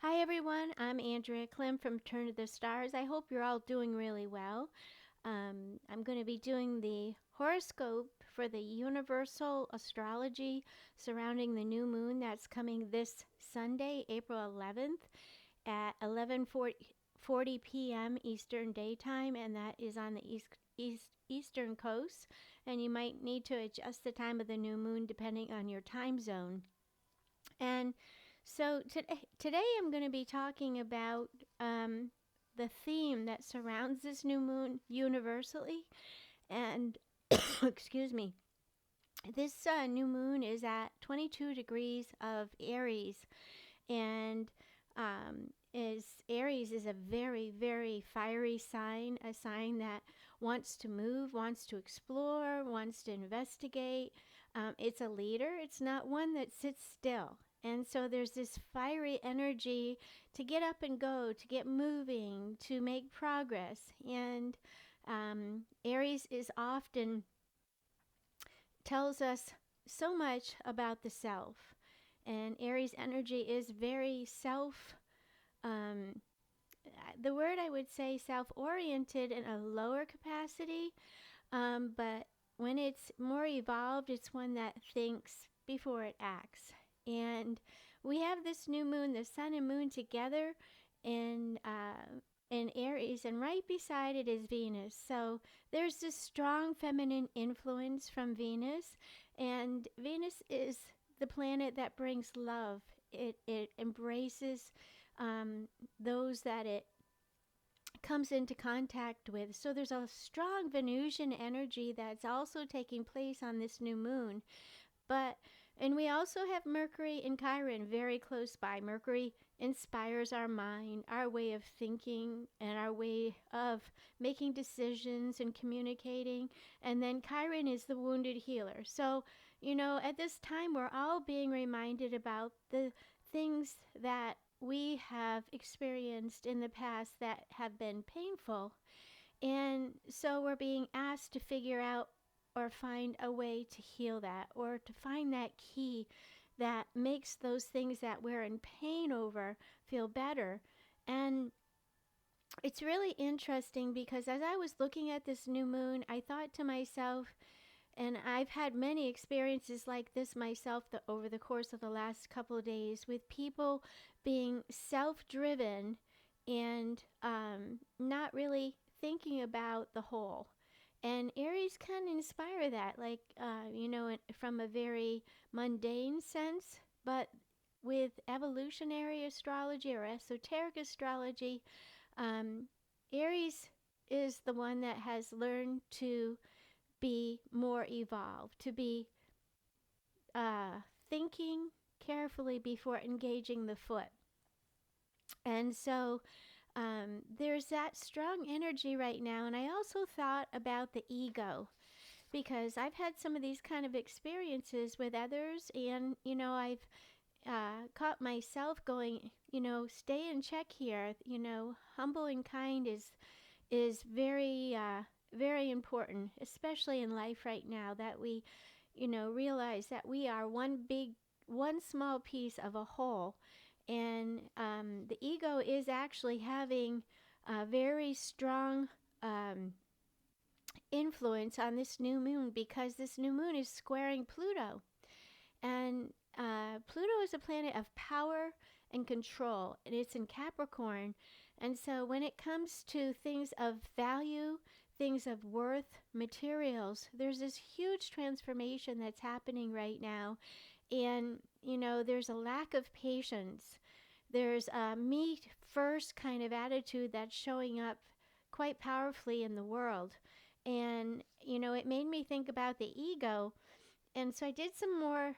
Hi everyone, I'm Andrea Klim from Turn to the Stars. I hope you're all doing really well. I'm going to be doing the horoscope for the universal astrology surrounding the new moon that's coming this Sunday, April 11th at 11:40 p.m. Eastern Daytime, and that is on the Eastern Coast. And you might need to adjust the time of the new moon depending on your time zone. And so today I'm going to be talking about the theme that surrounds this new moon universally. And excuse me, this new moon is at 22 degrees of Aries, and Aries is a very, very fiery sign, a sign that wants to move, wants to explore, wants to investigate. It's a leader. It's not one that sits still. And so there's this fiery energy to get up and go, to get moving, to make progress. And Aries is often tells us so much about the self. And Aries energy is very um, the word I would say self-oriented in a lower capacity, but when it's more evolved, it's one that thinks before it acts. And we have this new moon, the sun and moon together in Aries, and right beside it is Venus. So there's this strong feminine influence from Venus, and Venus is the planet that brings love. It embraces those that it comes into contact with. So there's a strong Venusian energy that's also taking place on this new moon. And we also have Mercury and Chiron very close by. Mercury inspires our mind, our way of thinking, and our way of making decisions and communicating. And then Chiron is the wounded healer. So, at this time, we're all being reminded about the things that we have experienced in the past that have been painful. And so we're being asked to figure out or find a way to heal that, or to find that key that makes those things that we're in pain over feel better. And it's really interesting because as I was looking at this new moon, I thought to myself, and I've had many experiences like this myself over the course of the last couple of days, with people being self-driven and not really thinking about the whole. And Aries can inspire that, like, from a very mundane sense, but with evolutionary astrology or esoteric astrology, Aries is the one that has learned to be more evolved, to be thinking carefully before engaging the foot. And so there's that strong energy right now. And I also thought about the ego, because I've had some of these kind of experiences with others, and I've caught myself going, stay in check here. Humble and kind is very very important, especially in life right now, that we realize that we are one small piece of a whole. And the ego is actually having a very strong influence on this new moon, because this new moon is squaring Pluto. And Pluto is a planet of power and control, and it's in Capricorn. And so when it comes to things of value, things of worth, materials, there's this huge transformation that's happening right now. And, there's a lack of patience. There's a me first kind of attitude that's showing up quite powerfully in the world. And, it made me think about the ego. And so I did some more,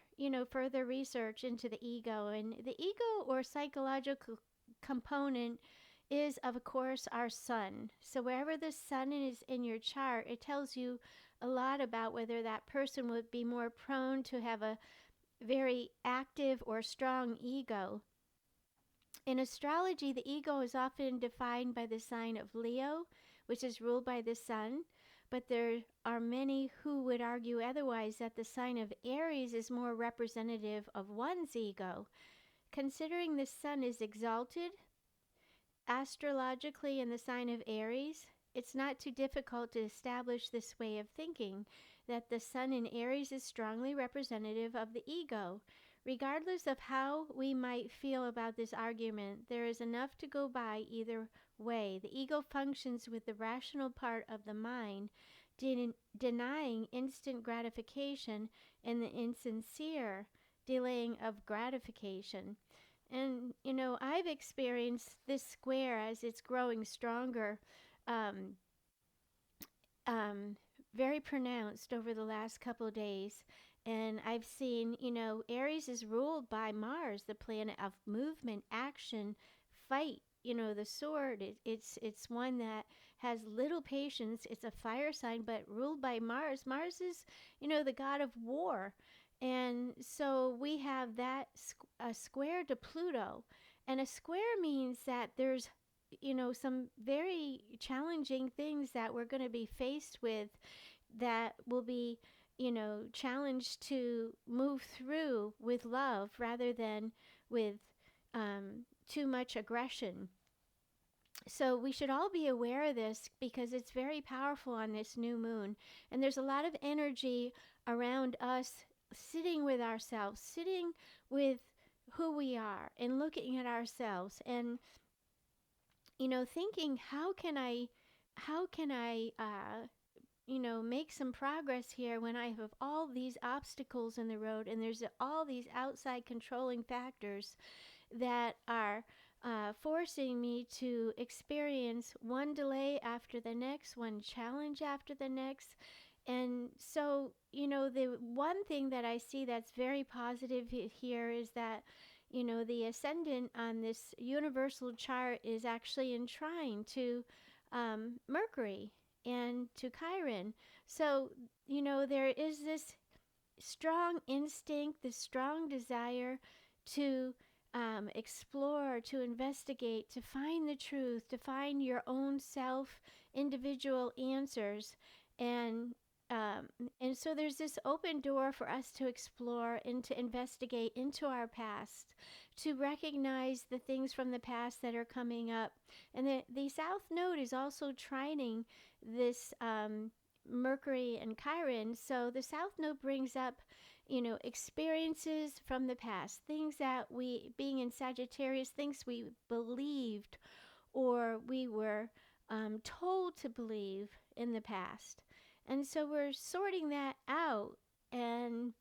further research into the ego. And the ego, or psychological component, is, of course, our sun. So wherever the sun is in your chart, it tells you a lot about whether that person would be more prone to have a very active or strong ego. In astrology, the ego is often defined by the sign of Leo, which is ruled by the sun. But there are many who would argue otherwise, that the sign of Aries is more representative of one's ego. considering the sun is exalted astrologically in the sign of Aries, it's not too difficult to establish this way of thinking that the sun in Aries is strongly representative of the ego. Regardless of how we might feel about this argument, there is enough to go by either way. The ego functions with the rational part of the mind, denying instant gratification and the insincere delaying of gratification. And, I've experienced this square as it's growing stronger, um, um, very pronounced over the last couple of days. And I've seen, Aries is ruled by Mars, the planet of movement, action, fight. The sword, it's one that has little patience. It's a fire sign, but ruled by Mars. Mars is, the god of war. And so we have that a square to Pluto. And a square means that there's, some very challenging things that we're going to be faced with that will be, challenged to move through with love rather than with too much aggression. So we should all be aware of this because it's very powerful on this new moon. And there's a lot of energy around us sitting with ourselves, sitting with who we are and looking at ourselves and, thinking, how can I, make some progress here when I have all these obstacles in the road and there's all these outside controlling factors that are forcing me to experience one delay after the next, one challenge after the next. And so, the one thing that I see that's very positive here is that, the ascendant on this universal chart is actually in trine to Mercury and to Chiron. So, there is this strong instinct, this strong desire to explore, to investigate, to find the truth, to find your own self, individual answers. And so there's this open door for us to explore and to investigate into our past, to recognize the things from the past that are coming up. And the South Node is also trining this Mercury and Chiron. So the South Node brings up, experiences from the past, things that we, being in Sagittarius, things we believed or we were told to believe in the past. And so we're sorting that out, and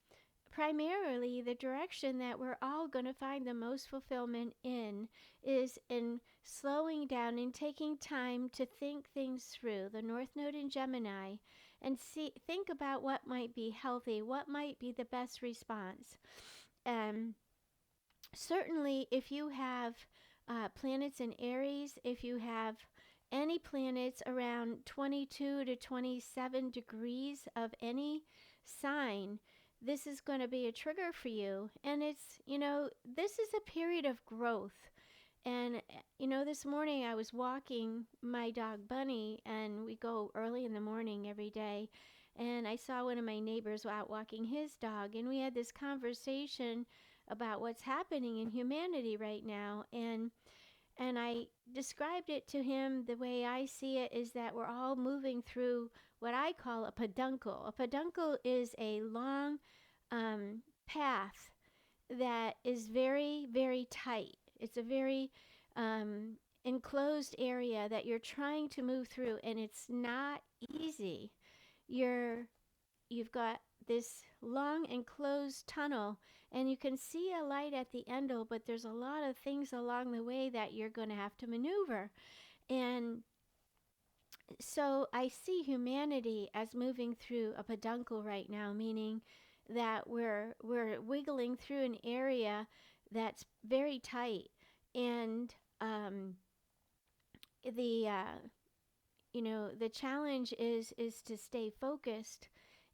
primarily the direction that we're all going to find the most fulfillment in is in slowing down and taking time to think things through, the North Node in Gemini, and think about what might be healthy, what might be the best response. Certainly, if you have planets in Aries, if you have any planets around 22 to 27 degrees of any sign, this is going to be a trigger for you. And it's, this is a period of growth. And, this morning I was walking my dog Bunny, and we go early in the morning every day. And I saw one of my neighbors out walking his dog, and we had this conversation about what's happening in humanity right now. And I described it to him the way I see it is that we're all moving through what I call a peduncle. A peduncle is a long path that is very, very tight. It's a very enclosed area that you're trying to move through, and it's not easy. You've got this long enclosed tunnel, and you can see a light at the end, but there's a lot of things along the way that you're going to have to maneuver. And so I see humanity as moving through a peduncle right now, meaning that we're wiggling through an area that's very tight. And the challenge is to stay focused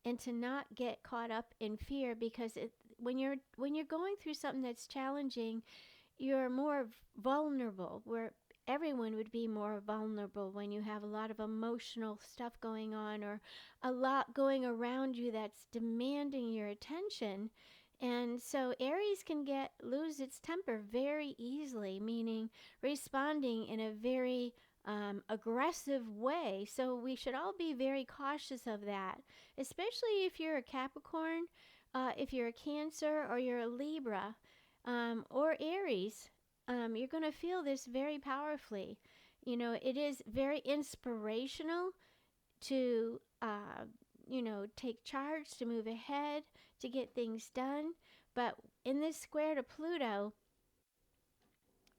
and to not get caught up in fear, because when you're going through something that's challenging, you're more vulnerable. Where everyone would be more vulnerable when you have a lot of emotional stuff going on or a lot going around you that's demanding your attention. And so Aries can lose its temper very easily, meaning responding in a very aggressive way. So we should all be very cautious of that, especially if you're a Capricorn, if you're a Cancer, or you're a Libra, or Aries. You're going to feel this very powerfully. It is very inspirational to, take charge, to move ahead, to get things done. But in this square to Pluto,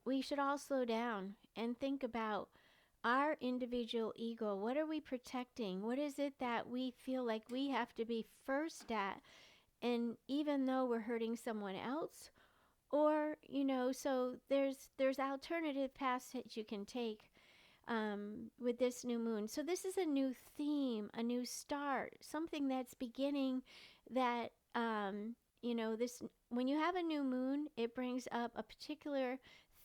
we should all slow down and think about our individual ego. What are we protecting? What is it that we feel like we have to be first at? And even though we're hurting someone else, or so there's alternative paths that you can take with this new moon. So this is a new theme, a new start, something that's beginning. That this, when you have a new moon, it brings up a particular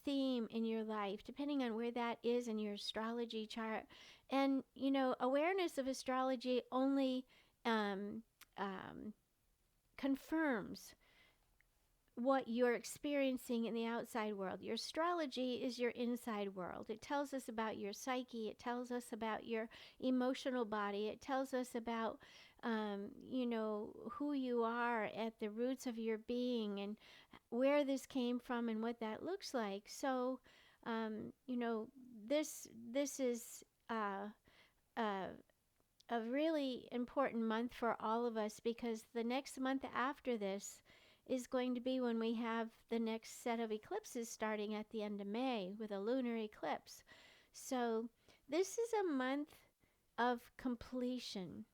theme in your life, depending on where that is in your astrology chart. And awareness of astrology only confirms what you're experiencing in the outside world. Your astrology is your inside world. It tells us about your psyche. It tells us about your emotional body. It tells us about, who you are at the roots of your being, and where this came from and what that looks like. So, this is a really important month for all of us, because the next month after this is going to be when we have the next set of eclipses starting at the end of May with a lunar eclipse. So this is a month of completion,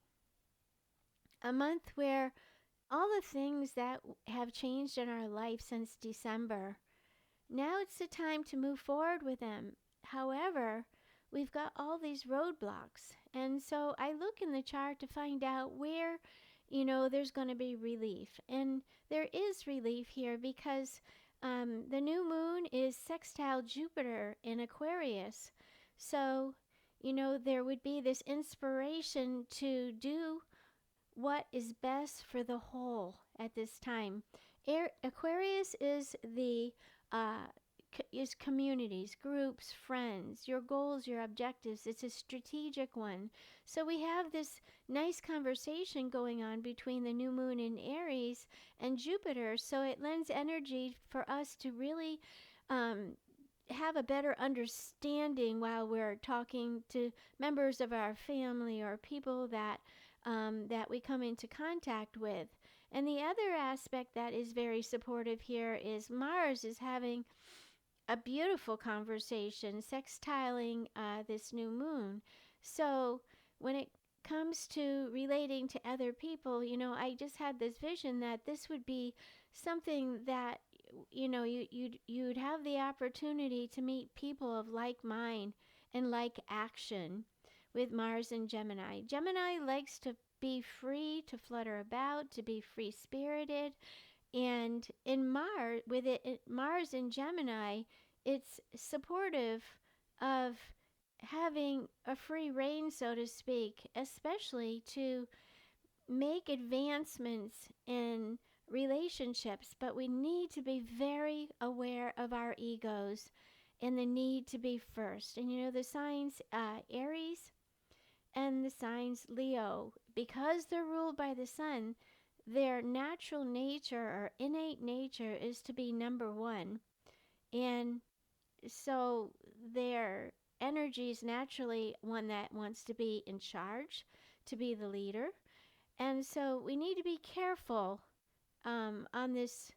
a month where all the things that have changed in our life since December, now it's the time to move forward with them. However, we've got all these roadblocks. And so I look in the chart to find out where, there's going to be relief. And there is relief here because the new moon is sextile Jupiter in Aquarius. So, there would be this inspiration to do what is best for the whole at this time. Aquarius is the is communities, groups, friends, your goals, your objectives. It's a strategic one. So we have this nice conversation going on between the new moon in Aries and Jupiter. So it lends energy for us to really have a better understanding while we're talking to members of our family or people that we come into contact with. And the other aspect that is very supportive here is Mars is having a beautiful conversation sextiling this new moon. So when it comes to relating to other people, I just had this vision that this would be something that you'd have the opportunity to meet people of like mind and like action with Mars and Gemini. Gemini likes to be free, to flutter about, to be free spirited. And in Mars in Gemini, it's supportive of having a free reign, so to speak, especially to make advancements in relationships. But we need to be very aware of our egos and the need to be first. And the signs Aries and the signs Leo, because they're ruled by the sun, their natural nature or innate nature is to be number one. And so their energy is naturally one that wants to be in charge, to be the leader. And so we need to be careful on this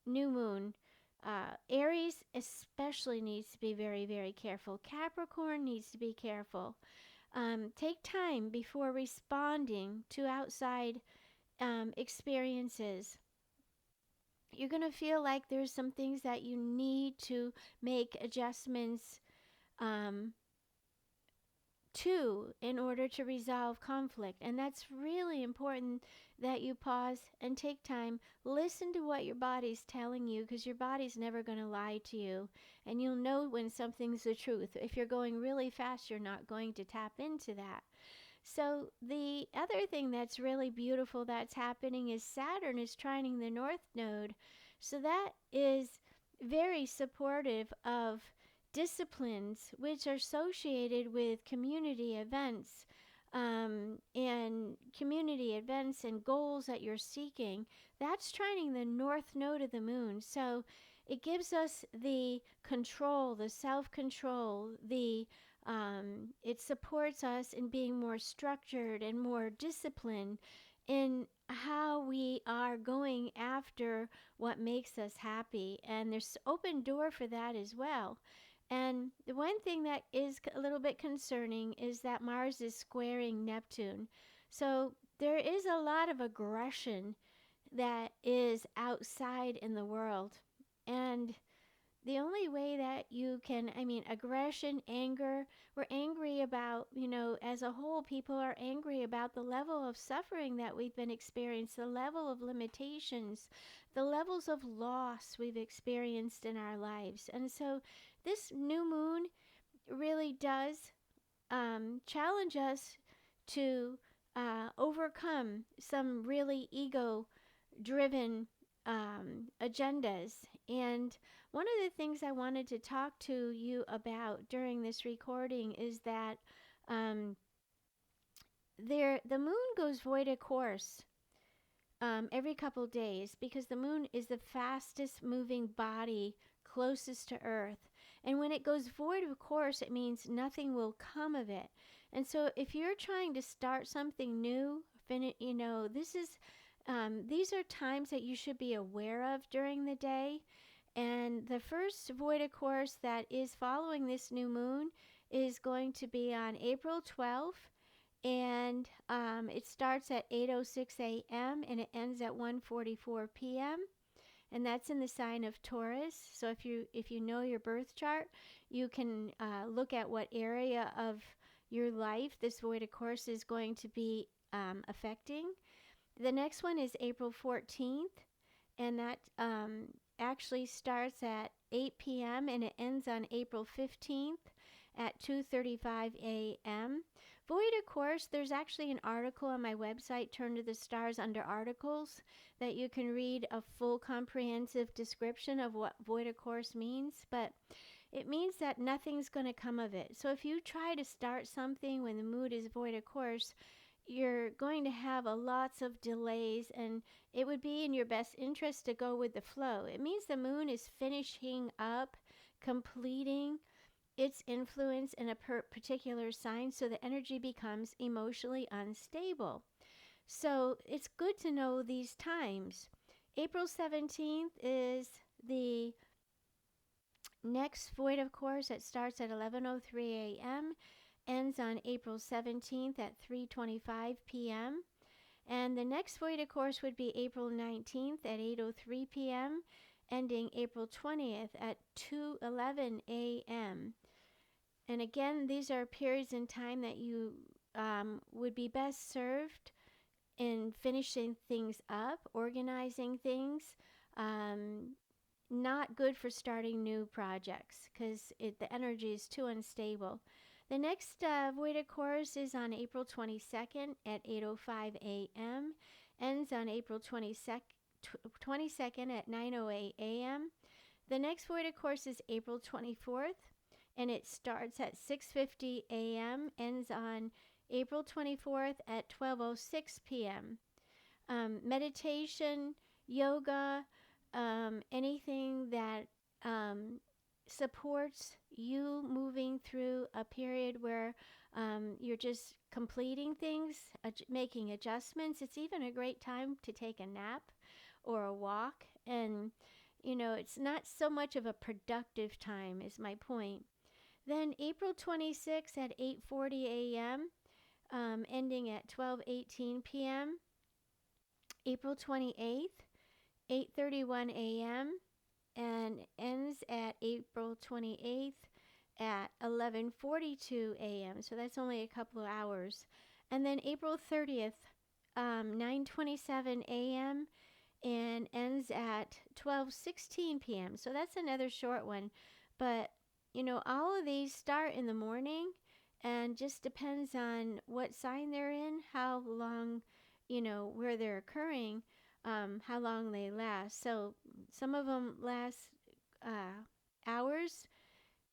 new moon. Aries especially needs to be very, very careful. Capricorn needs to be careful. Take time before responding to outside experiences. You're going to feel like there's some things that you need to make adjustments to in order to resolve conflict. And that's really important that you pause and take time. Listen to what your body's telling you, because your body's never going to lie to you. And you'll know when something's the truth. If you're going really fast, you're not going to tap into that. So the other thing that's really beautiful that's happening is Saturn is trining the North Node. So that is very supportive of disciplines which are associated with community events and goals that you're seeking. That's trining the North Node of the Moon. So it gives us the control, the self-control, it supports us in being more structured and more disciplined in how we are going after what makes us happy. And there's open door for that as well. And the one thing that is a little bit concerning is that Mars is squaring Neptune. So there is a lot of aggression that is outside in the world. And the only way that you can, aggression, anger, we're angry about, as a whole, people are angry about the level of suffering that we've been experiencing, the level of limitations, the levels of loss we've experienced in our lives. And so this new moon really does challenge us to overcome some really ego-driven agendas. And one of the things I wanted to talk to you about during this recording is that the moon goes void of course every couple days, because the moon is the fastest moving body closest to Earth. And when it goes void of course, it means nothing will come of it. And so if you're trying to start something new, these are times that you should be aware of during the day. And the first void of course that is following this new moon is going to be on April 12th. And it starts at 8:06 a.m. and it ends at 1:44 p.m. And that's in the sign of Taurus. So if you know your birth chart, you can look at what area of your life this void of course is going to be affecting. The next one is April 14th, and that actually starts at 8 p.m. and it ends on April 15th at 2:35 a.m. Void of course, there's actually an article on my website, Turn to the Stars, under articles, that you can read a full comprehensive description of what void of course means. But it means that nothing's going to come of it. So if you try to start something when the moon is void of course, you're going to have lots of delays, and it would be in your best interest to go with the flow. It means the moon is finishing up, completing its influence in a particular sign, so the energy becomes emotionally unstable. So it's good to know these times. April 17th is the next void of course. It starts at 11:03 a.m., ends on April 17th at 3:25 p.m. And the next void of course would be April 19th at 8:03 p.m., ending April 20th at 2:11 a.m. And again, these are periods in time that you would be best served in finishing things up, organizing things. Not good for starting new projects because the energy is too unstable. The next void of course is on April 22nd at 8:05 a.m., ends on April 22nd at 9:08 a.m. The next void of course is April 24th, and it starts at 6:50 a.m., ends on April 24th at 12:06 p.m. Meditation, yoga, anything that supports you moving through a period where you're just completing things, making adjustments. It's even a great time to take a nap or a walk. And, it's not so much of a productive time is my point. Then April 26th at 8:40 a.m., ending at 12:18 p.m. April 28th, 8:31 a.m., and ends at April 28th at 11:42 a.m. So that's only a couple of hours. And then April 30th, 9:27 a.m., and ends at 12:16 p.m. So that's another short one. But, all of these start in the morning and just depends on what sign they're in, how long, where they're occurring, how long they last. So some of them last hours,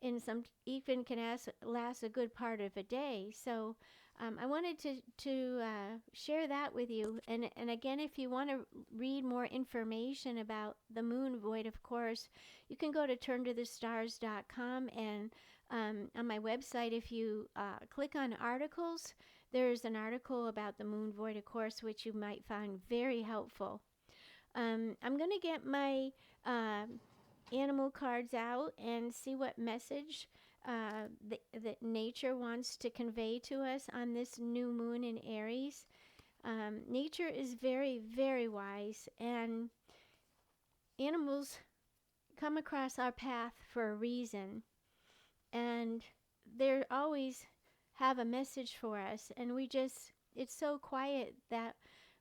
and some even can last a good part of a day. So I wanted to share that with you. And again, if you want to read more information about the moon void, of course, you can go to turntothestars.com, and on my website, if you click on articles, there's an article about the moon void, of course, which you might find very helpful. I'm going to get my animal cards out and see what message that nature wants to convey to us on this new moon in Aries. Nature is very, very wise, and animals come across our path for a reason, and they always have a message for us, and it's so quiet that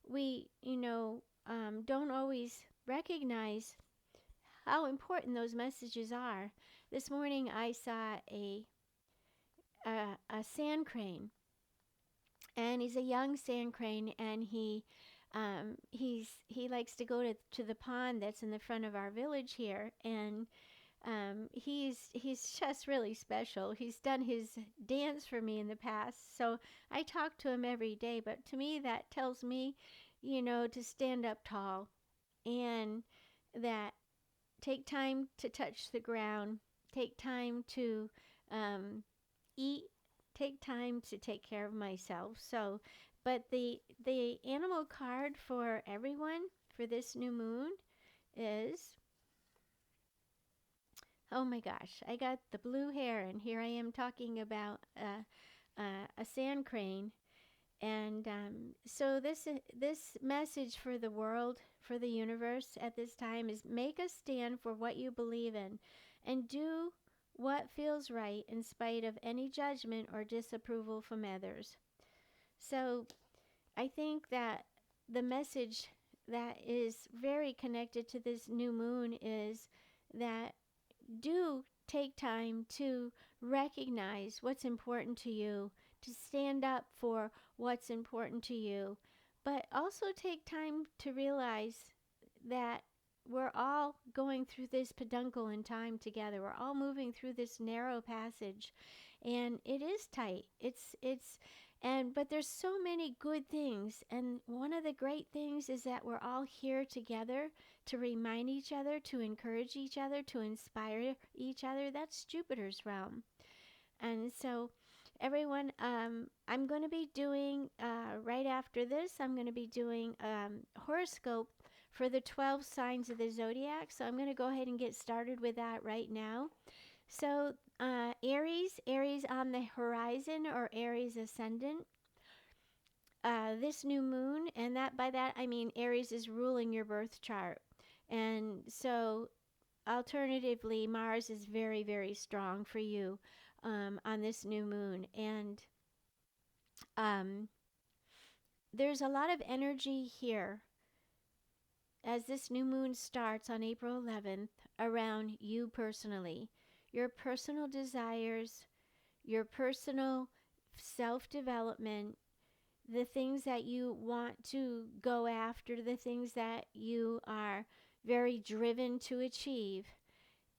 we, don't always recognize how important those messages are. This morning I saw a sand crane, and he's a young sand crane, and he likes to go to the pond that's in the front of our village here, and he's just really special. He's done his dance for me in the past, so I talk to him every day. But to me, that tells me, to stand up tall, and that take time to touch the ground, take time to eat, take time to take care of myself. So, but the animal card for everyone for this new moon is, oh my gosh, I got the blue hair, and here I am talking about a sand crane. And so this message for the world, for the universe at this time, is make a stand for what you believe in, and do what feels right in spite of any judgment or disapproval from others. So I think that the message that is very connected to this new moon is that do take time to recognize what's important to you, to stand up for what's important to you, but also take time to realize that we're all going through this peduncle in time together. We're all moving through this narrow passage, and it is tight. But there's so many good things, and one of the great things is that we're all here together to remind each other, to encourage each other, to inspire each other. That's Jupiter's realm. And so everyone, I'm going to be doing, right after this, I'm going to be doing horoscope for the 12 signs of the zodiac. So I'm going to go ahead and get started with that right now. So Aries on the horizon, or Aries ascendant. This new moon, and that by that I mean Aries is ruling your birth chart. And so alternatively, Mars is very, very strong for you on this new moon. And there's a lot of energy here as this new moon starts on April 11th around you personally, your personal desires, your personal self-development, the things that you want to go after, the things that you are very driven to achieve.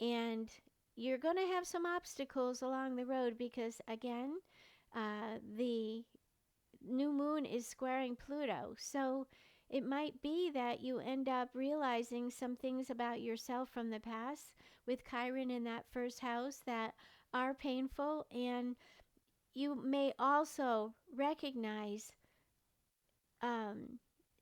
And you're going to have some obstacles along the road because, again, the new moon is squaring Pluto. So it might be that you end up realizing some things about yourself from the past with Chiron in that first house that are painful, and you may also recognize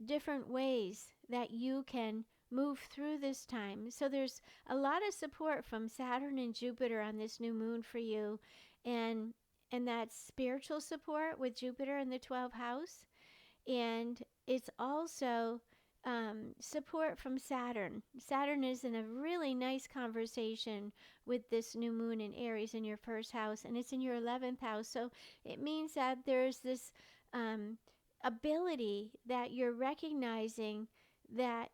different ways that you can move through this time. So there's a lot of support from Saturn and Jupiter on this new moon for you, and that's spiritual support with Jupiter in the 12th house, and it's also support from Saturn. Saturn is in a really nice conversation with this new moon in Aries in your first house, and it's in your 11th house. So it means that there's this ability that you're recognizing that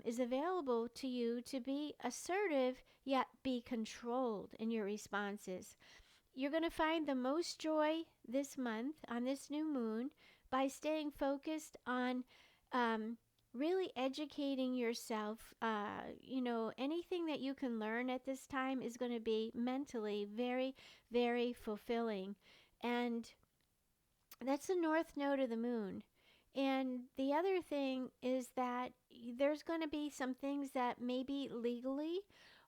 is available to you to be assertive yet be controlled in your responses. you're going to find the most joy this month on this new moon by staying focused on really educating yourself. Anything that you can learn at this time is going to be mentally very, very fulfilling. And that's the north node of the moon. And the other thing is that there's going to be some things that maybe legally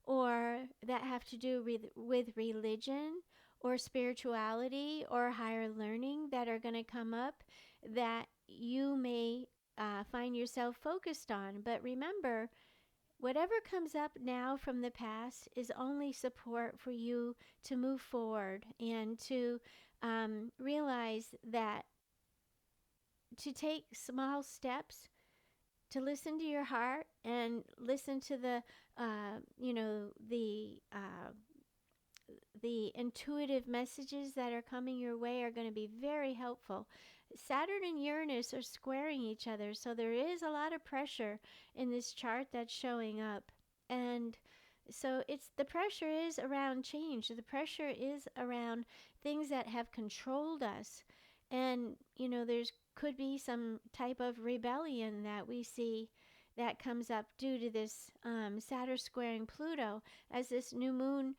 or that have to do with religion or spirituality or higher learning that are going to come up that you may find yourself focused on. But remember, whatever comes up now from the past is only support for you to move forward and to realize that to take small steps, to listen to your heart and listen to the intuitive messages that are coming your way are going to be very helpful. Saturn and Uranus are squaring each other, so there is a lot of pressure in this chart that's showing up. And so the pressure is around change. The pressure is around things that have controlled us. And, there's could be some type of rebellion that we see that comes up due to this Saturn squaring Pluto as this new moon,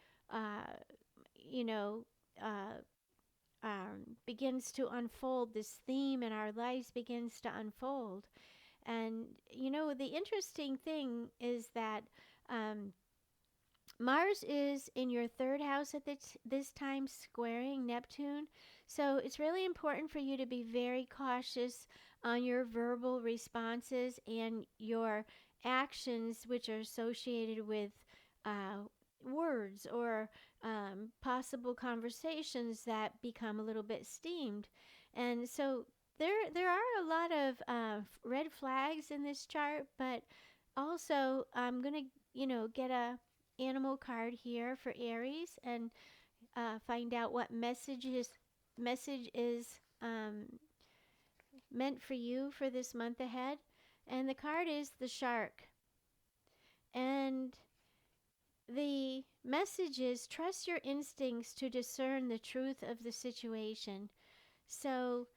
begins to unfold. This theme in our lives begins to unfold. And, the interesting thing is that Mars is in your third house at this time, squaring Neptune. So it's really important for you to be very cautious on your verbal responses and your actions, which are associated with words or possible conversations that become a little bit steamed. And so there are a lot of red flags in this chart, but also I'm going to, get a animal card here for Aries and find out what message is meant for you for this month ahead. And the card is the shark. And the message is trust your instincts to discern the truth of the situation. So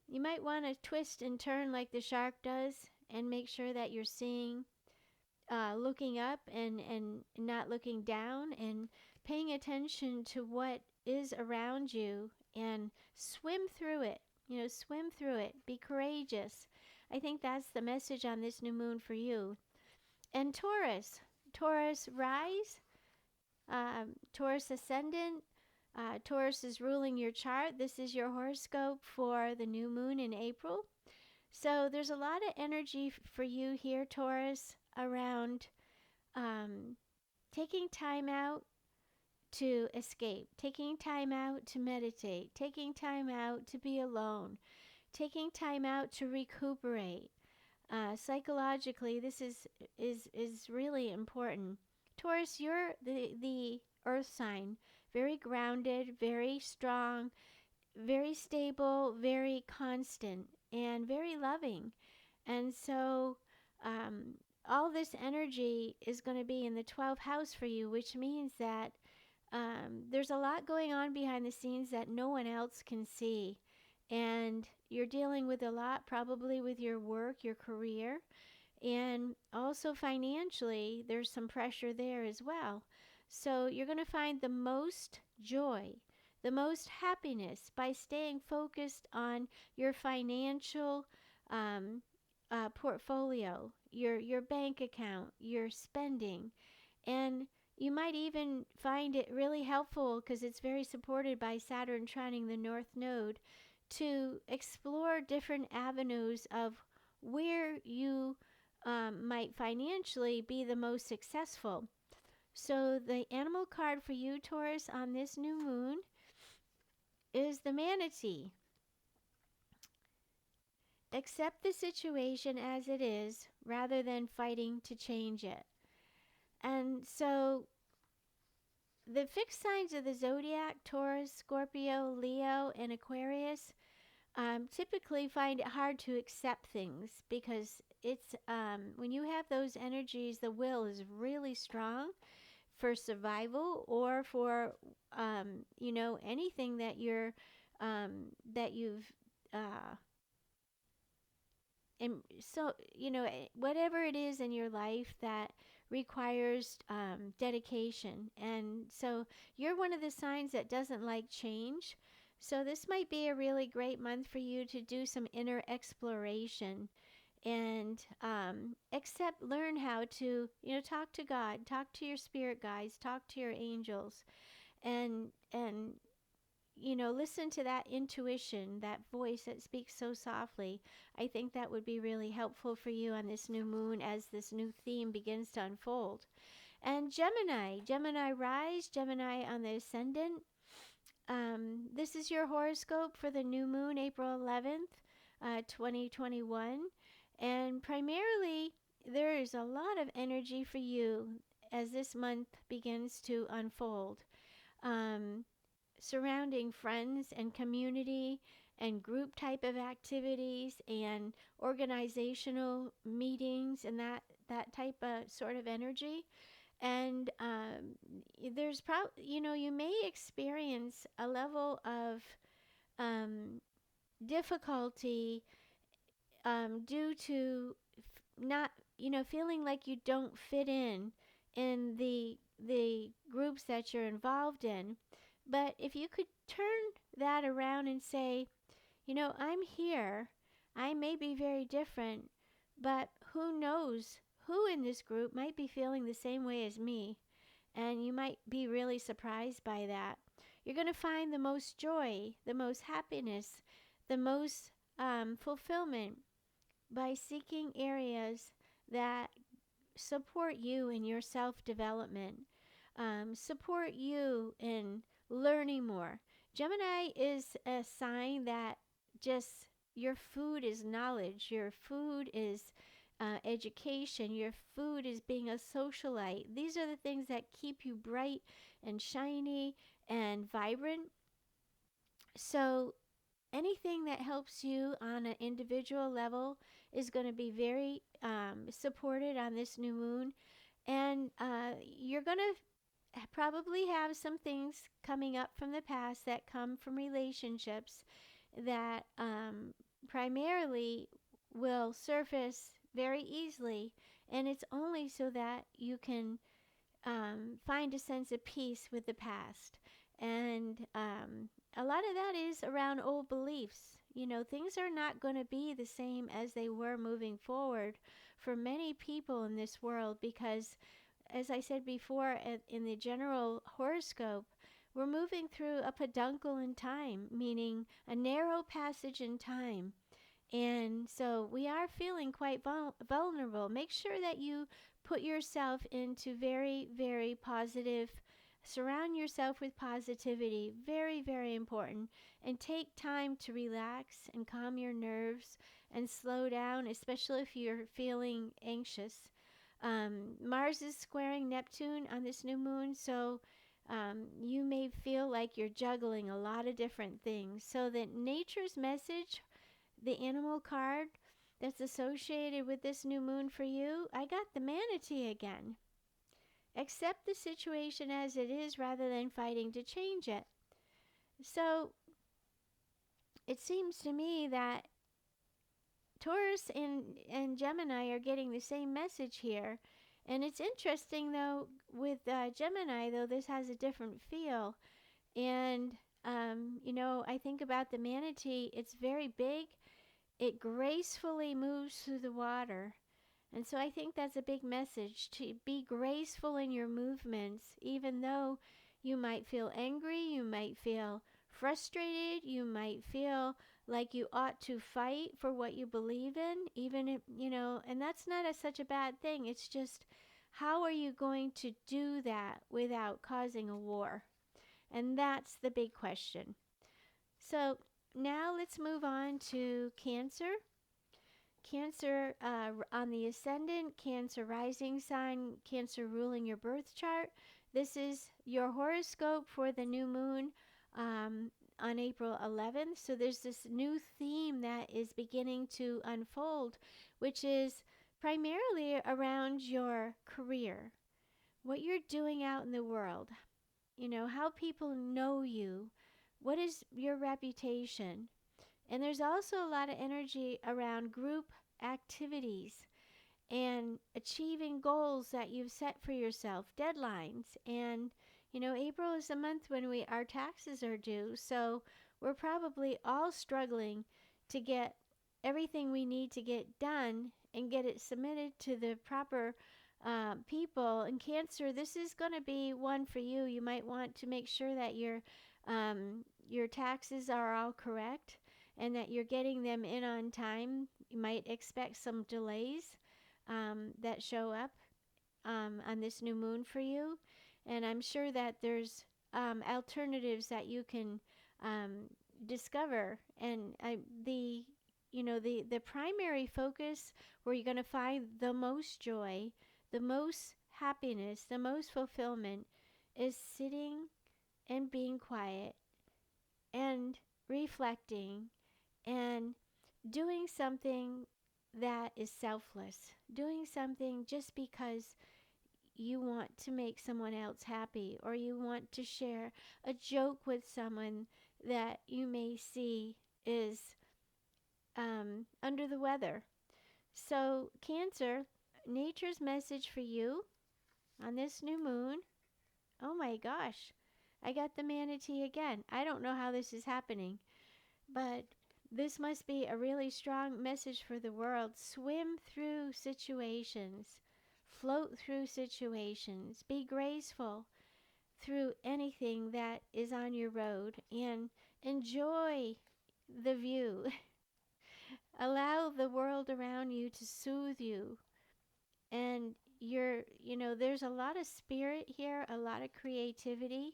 you might want to twist and turn like the shark does and make sure that you're seeing, looking up and not looking down, and paying attention to what is around you and swim through it. Swim through it. Be courageous. I think that's the message on this new moon for you. And Taurus rise, Taurus ascendant. Taurus is ruling your chart. This is your horoscope for the new moon in April. So there's a lot of energy for you here, Taurus, around taking time out to escape, taking time out to meditate, taking time out to be alone, taking time out to recuperate. Psychologically, this is really important. Taurus, you're the earth sign, very grounded, very strong, very stable, very constant, and very loving. And so all this energy is going to be in the 12th house for you, which means that there's a lot going on behind the scenes that no one else can see. And you're dealing with a lot probably with your work, your career, and also financially, there's some pressure there as well. So you're going to find the most joy, the most happiness by staying focused on your financial portfolio, your bank account, your spending. And you might even find it really helpful, because it's very supported by Saturn trining the North Node, to explore different avenues of where you might financially be the most successful. So the animal card for you, Taurus, on this new moon is the manatee. Accept the situation as it is rather than fighting to change it. And so the fixed signs of the zodiac, Taurus, Scorpio, Leo, and Aquarius, typically find it hard to accept things, because it's when you have those energies, the will is really strong for survival or for, anything that that you've, uh, and so, whatever it is in your life that requires dedication. And so you're one of the signs that doesn't like change. So this might be a really great month for you to do some inner exploration and learn how to, talk to God, talk to your spirit guides, talk to your angels, and listen to that intuition, that voice that speaks so softly. I think that would be really helpful for you on this new moon as this new theme begins to unfold. And Gemini rise, Gemini on the ascendant. This is your horoscope for the new moon, April 11th, 2021. And primarily, there is a lot of energy for you as this month begins to unfold. Surrounding friends and community and group type of activities and organizational meetings and that type of sort of energy. And there's you may experience a level of difficulty due to not, feeling like you don't fit in the groups that you're involved in. But if you could turn that around and say, I'm here. I may be very different, but who knows who in this group might be feeling the same way as me. And you might be really surprised by that. You're going to find the most joy, the most happiness, the most fulfillment by seeking areas that support you in your self-development, support you in learning more. Gemini is a sign that just your food is knowledge, your food is education, your food is being a socialite. These are the things that keep you bright and shiny and vibrant. So anything that helps you on an individual level is going to be very supported on this new moon. And you're going to probably have some things coming up from the past that come from relationships that primarily will surface very easily. And it's only so that you can find a sense of peace with the past. And a lot of that is around old beliefs. Things are not going to be the same as they were moving forward for many people in this world because, as I said before, in the general horoscope, we're moving through a peduncle in time, meaning a narrow passage in time. And so we are feeling quite vulnerable. Make sure that you put yourself into very, very positive, surround yourself with positivity, very, very important. And take time to relax and calm your nerves and slow down, especially if you're feeling anxious. Mars is squaring Neptune on this new moon, so you may feel like you're juggling a lot of different things. So that nature's message, the animal card that's associated with this new moon for you, I got the manatee again. Accept the situation as it is rather than fighting to change it. So it seems to me that Taurus and Gemini are getting the same message here. And it's interesting, though, with Gemini, though this has a different feel. And, I think about the manatee. It's very big. It gracefully moves through the water. And so I think that's a big message, to be graceful in your movements, even though you might feel angry, you might feel frustrated, you might feel like you ought to fight for what you believe in, even if, and that's not such a bad thing. It's just, how are you going to do that without causing a war? And that's the big question. So now let's move on to Cancer. Cancer on the ascendant, Cancer rising sign, Cancer ruling your birth chart. This is your horoscope for the new moon on April 11th. So there's this new theme that is beginning to unfold, which is primarily around your career, what you're doing out in the world, how people know you, what is your reputation. And there's also a lot of energy around group activities and achieving goals that you've set for yourself, deadlines. And April is the month when our taxes are due, so we're probably all struggling to get everything we need to get done and get it submitted to the proper people. And Cancer, this is going to be one for you. You might want to make sure that your taxes are all correct and that you're getting them in on time. You might expect some delays that show up on this new moon for you. And I'm sure that there's alternatives that you can discover. And the primary focus where you're going to find the most joy, the most happiness, the most fulfillment is sitting and being quiet and reflecting and doing something that is selfless, doing something just because you want to make someone else happy, or you want to share a joke with someone that you may see is under the weather. So, Cancer, nature's message for you on this new moon. Oh my gosh, I got the manatee again. I don't know how this is happening, but this must be a really strong message for the world. Swim through situations, float through situations, be graceful through anything that is on your road, and enjoy the view. Allow the world around you to soothe you. And there's a lot of spirit here, a lot of creativity.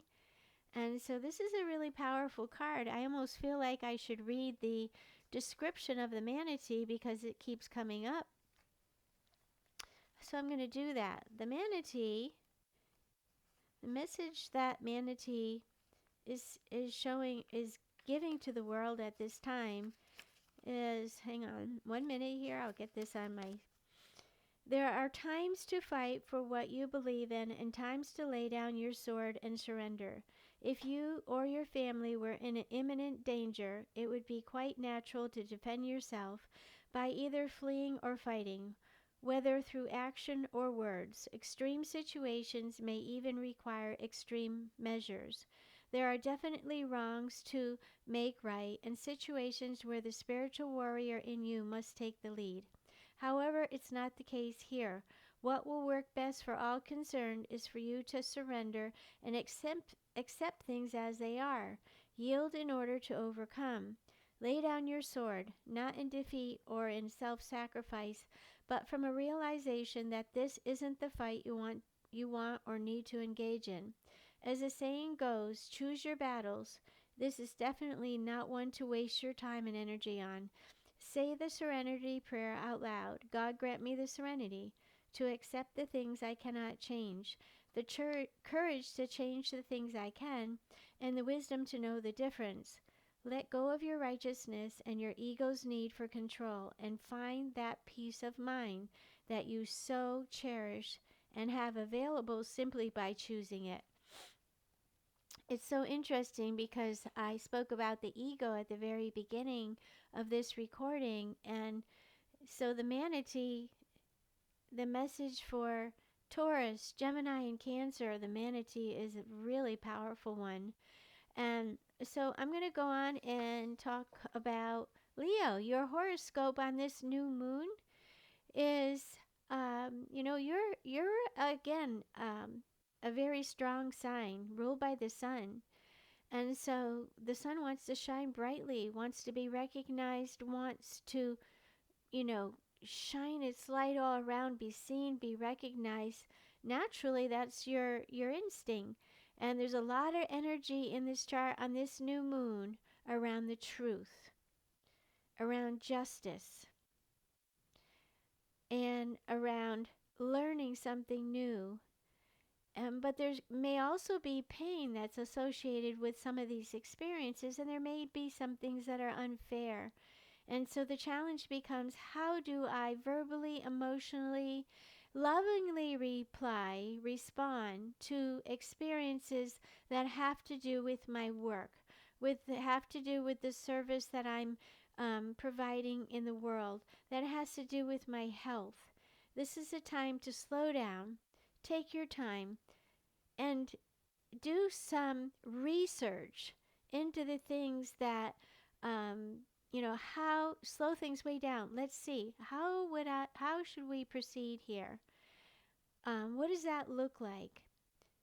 And so this is a really powerful card. I almost feel like I should read the description of the manatee because it keeps coming up. So I'm going to do that. The manatee, the message that manatee is giving to the world at this time is, hang on 1 minute here, I'll get this on my. There are times to fight for what you believe in and times to lay down your sword and surrender. If you or your family were in imminent danger, it would be quite natural to defend yourself by either fleeing or fighting, whether through action or words. Extreme situations may even require extreme measures. There are definitely wrongs to make right and situations where the spiritual warrior in you must take the lead. However, it's not the case here. What will work best for all concerned is for you to surrender and accept things as they are. Yield in order to overcome. Lay down your sword, not in defeat or in self-sacrifice, but from a realization that this isn't the fight you want or need to engage in. As the saying goes, choose your battles. This is definitely not one to waste your time and energy on. Say the serenity prayer out loud. God, grant me the serenity to accept the things I cannot change, the courage to change the things I can, and the wisdom to know the difference. Let go of your righteousness and your ego's need for control and find that peace of mind that you so cherish and have available simply by choosing it. It's so interesting because I spoke about the ego at the very beginning of this recording, and so the manatee, the message for Taurus, Gemini, and Cancer, the manatee is a really powerful one. And so I'm going to go on and talk about Leo. Your horoscope on this new moon is, you're again a very strong sign ruled by the sun. And so the sun wants to shine brightly, wants to be recognized, wants to, shine its light all around, be seen, be recognized. Naturally, that's your instinct. And there's a lot of energy in this chart on this new moon around the truth, around justice, and around learning something new. But there may also be pain that's associated with some of these experiences, and there may be some things that are unfair. And so the challenge becomes, how do I verbally, emotionally, lovingly respond to experiences that have to do with my work, have to do with the service that I'm providing in the world, that has to do with my health. This is a time to slow down, take your time, and do some research into the things that, how slow things way down. Let's see, how should we proceed here? What does that look like?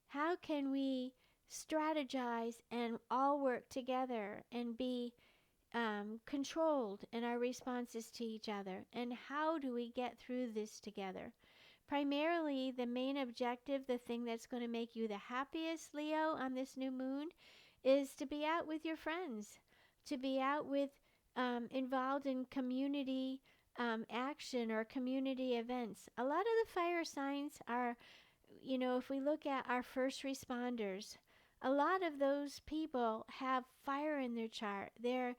How can we strategize and all work together and be controlled in our responses to each other? And how do we get through this together? Primarily, the main objective, the thing that's going to make you the happiest, Leo, on this new moon, is to be out with your friends, to be out with, involved in community action or community events. A lot of the fire signs are, if we look at our first responders, a lot of those people have fire in their chart. Their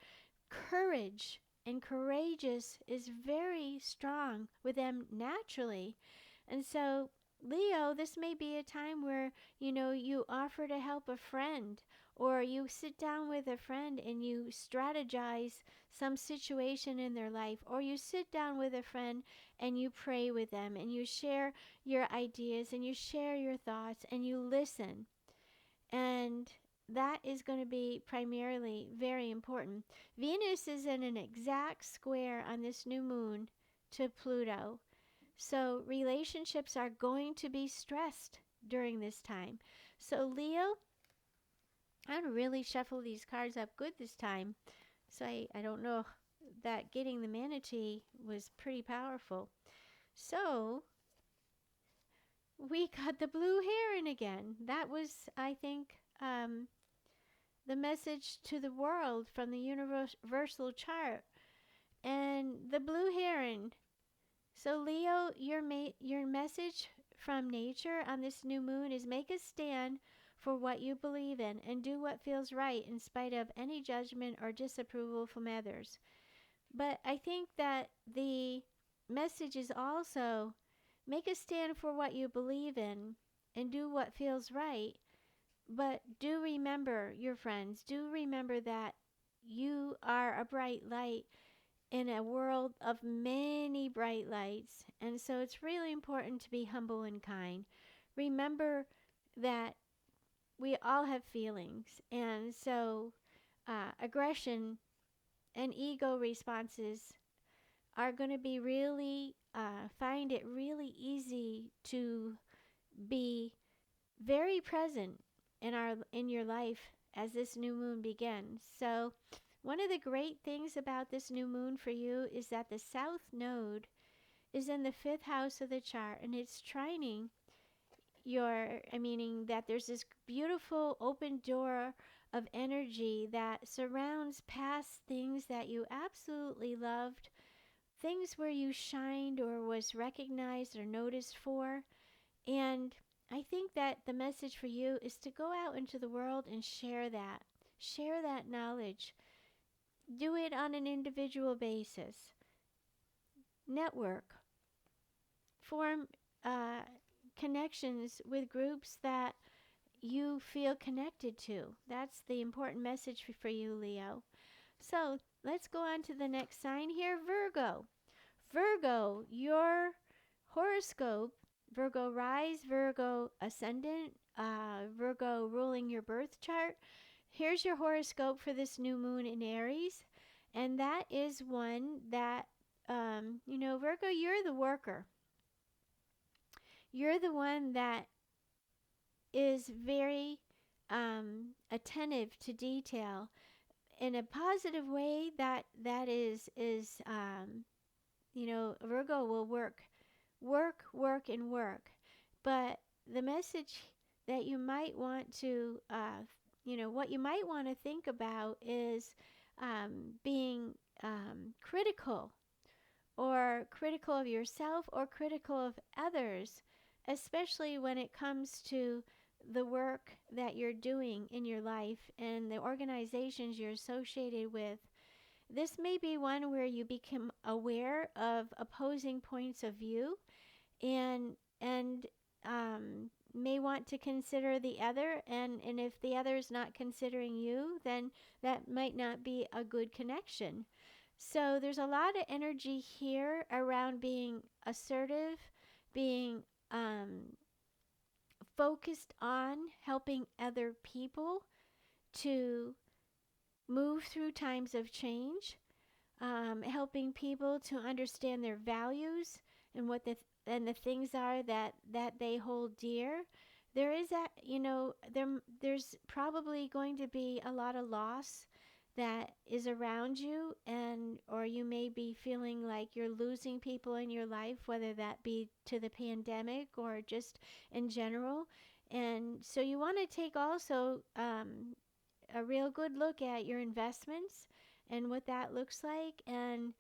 courage and courageous is very strong with them naturally. And so, Leo, this may be a time where, you offer to help a friend, or you sit down with a friend and you strategize some situation in their life, or you sit down with a friend and you pray with them and you share your ideas and you share your thoughts and you listen. And that is going to be primarily very important. Venus is in an exact square on this new moon to Pluto. So relationships are going to be stressed during this time. So Leo, I'm going to really shuffle these cards up good this time. So I don't know, that getting the manatee was pretty powerful. So we got the blue heron again. That was, I think, the message to the world from the universal chart. And the blue heron. So Leo, your message from nature on this new moon is make a stand for what you believe in and do what feels right in spite of any judgment or disapproval from others. But I think that the message is also make a stand for what you believe in and do what feels right. But do remember, your friends, do remember that you are a bright light in a world of many bright lights. And so it's really important to be humble and kind. Remember that we all have feelings. And so aggression and ego responses are going to be really, find it really easy to be very present in your life as this new moon begins. So one of the great things about this new moon for you is that the south node is in the 5th house of the chart, and it's trining meaning that there's this beautiful open door of energy that surrounds past things that you absolutely loved, things where you shined or was recognized or noticed for. And I think that the message for you is to go out into the world and share that knowledge. Do it on an individual basis. Network. Form connections with groups that you feel connected to. That's the important message for you, Leo. So let's go on to the next sign here, Virgo. Virgo, your horoscope, Virgo rise, Virgo ascendant, Virgo ruling your birth chart. Here's your horoscope for this new moon in Aries. And that is one that, Virgo, you're the worker. You're the one that is very attentive to detail in a positive way. That is Virgo will work. But the message that you might want to, what you might want to think about is being critical of yourself or critical of others, especially when it comes to the work that you're doing in your life and the organizations you're associated with. This may be one where you become aware of opposing points of view, and and may want to consider the other, and if the other is not considering you, then that might not be a good connection. So there's a lot of energy here around being assertive, being focused on helping other people to move through times of change, helping people to understand their values and what the things are that they hold dear. There is a there's probably going to be a lot of loss that is around you, and or you may be feeling like you're losing people in your life, whether that be to the pandemic or just in general. And so you want to take also a real good look at your investments and what that looks like, and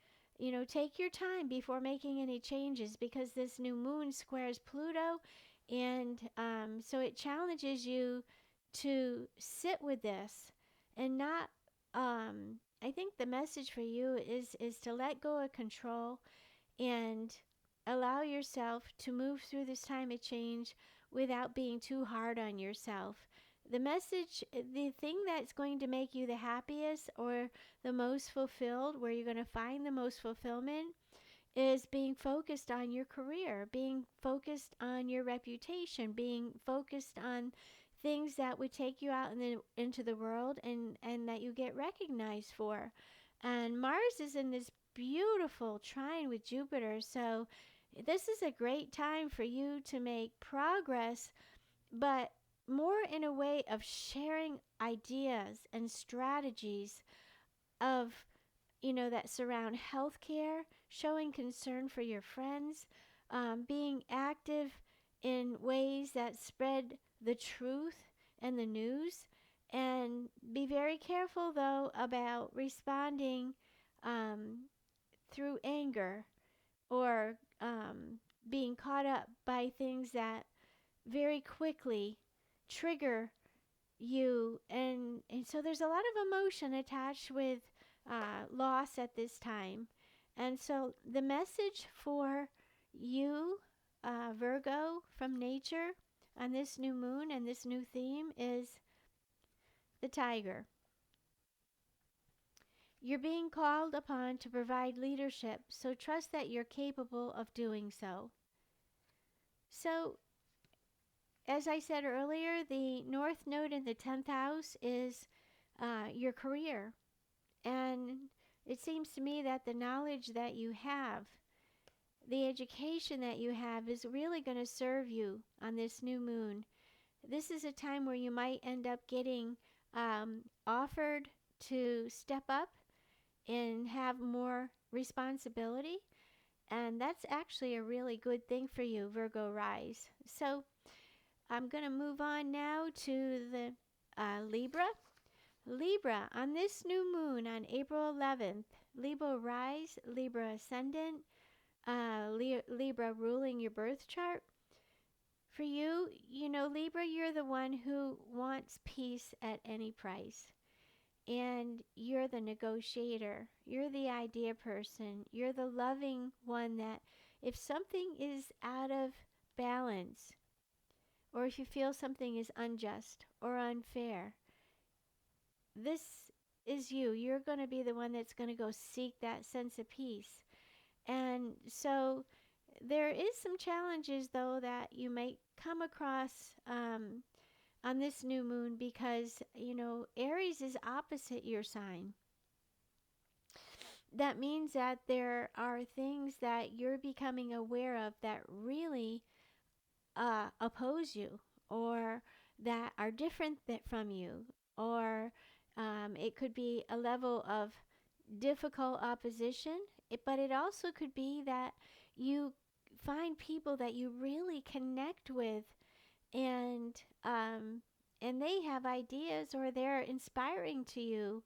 take your time before making any changes, because this new moon squares Pluto, and so it challenges you to sit with this and not I think the message for you is to let go of control and allow yourself to move through this time of change without being too hard on yourself. The message, the thing that's going to make you the happiest or the most fulfilled, where you're going to find the most fulfillment, is being focused on your career, being focused on your reputation, being focused on things that would take you out into the world, and that you get recognized for. And Mars is in this beautiful trine with Jupiter, so this is a great time for you to make progress, but more in a way of sharing ideas and strategies of that surround healthcare, showing concern for your friends, being active in ways that spread the truth and the news. And be very careful, though, about responding through anger or being caught up by things that very quickly trigger you. And so there's a lot of emotion attached with loss at this time. And so the message for you, Virgo, from nature on this new moon and this new theme is the tiger. You're being called upon to provide leadership, so trust that you're capable of doing so. So, as I said earlier, the North Node in the 10th house is your career. And it seems to me that the knowledge that you have, the education that you have, is really going to serve you on this new moon. This is a time where you might end up getting offered to step up and have more responsibility. And that's actually a really good thing for you, Virgo rise. So I'm going to move on now to the Libra. Libra, on this new moon on April 11th, Libra rise, Libra ascendant, Libra ruling your birth chart. For you, Libra, you're the one who wants peace at any price. And you're the negotiator. You're the idea person. You're the loving one that if something is out of balance, or if you feel something is unjust or unfair, this is you. You're going to be the one that's going to go seek that sense of peace. And so there is some challenges, though, that you might come across on this new moon, because, Aries is opposite your sign. That means that there are things that you're becoming aware of that really oppose you, or that are different from you, or it could be a level of difficult opposition, but it also could be that you find people that you really connect with, and they have ideas, or they're inspiring to you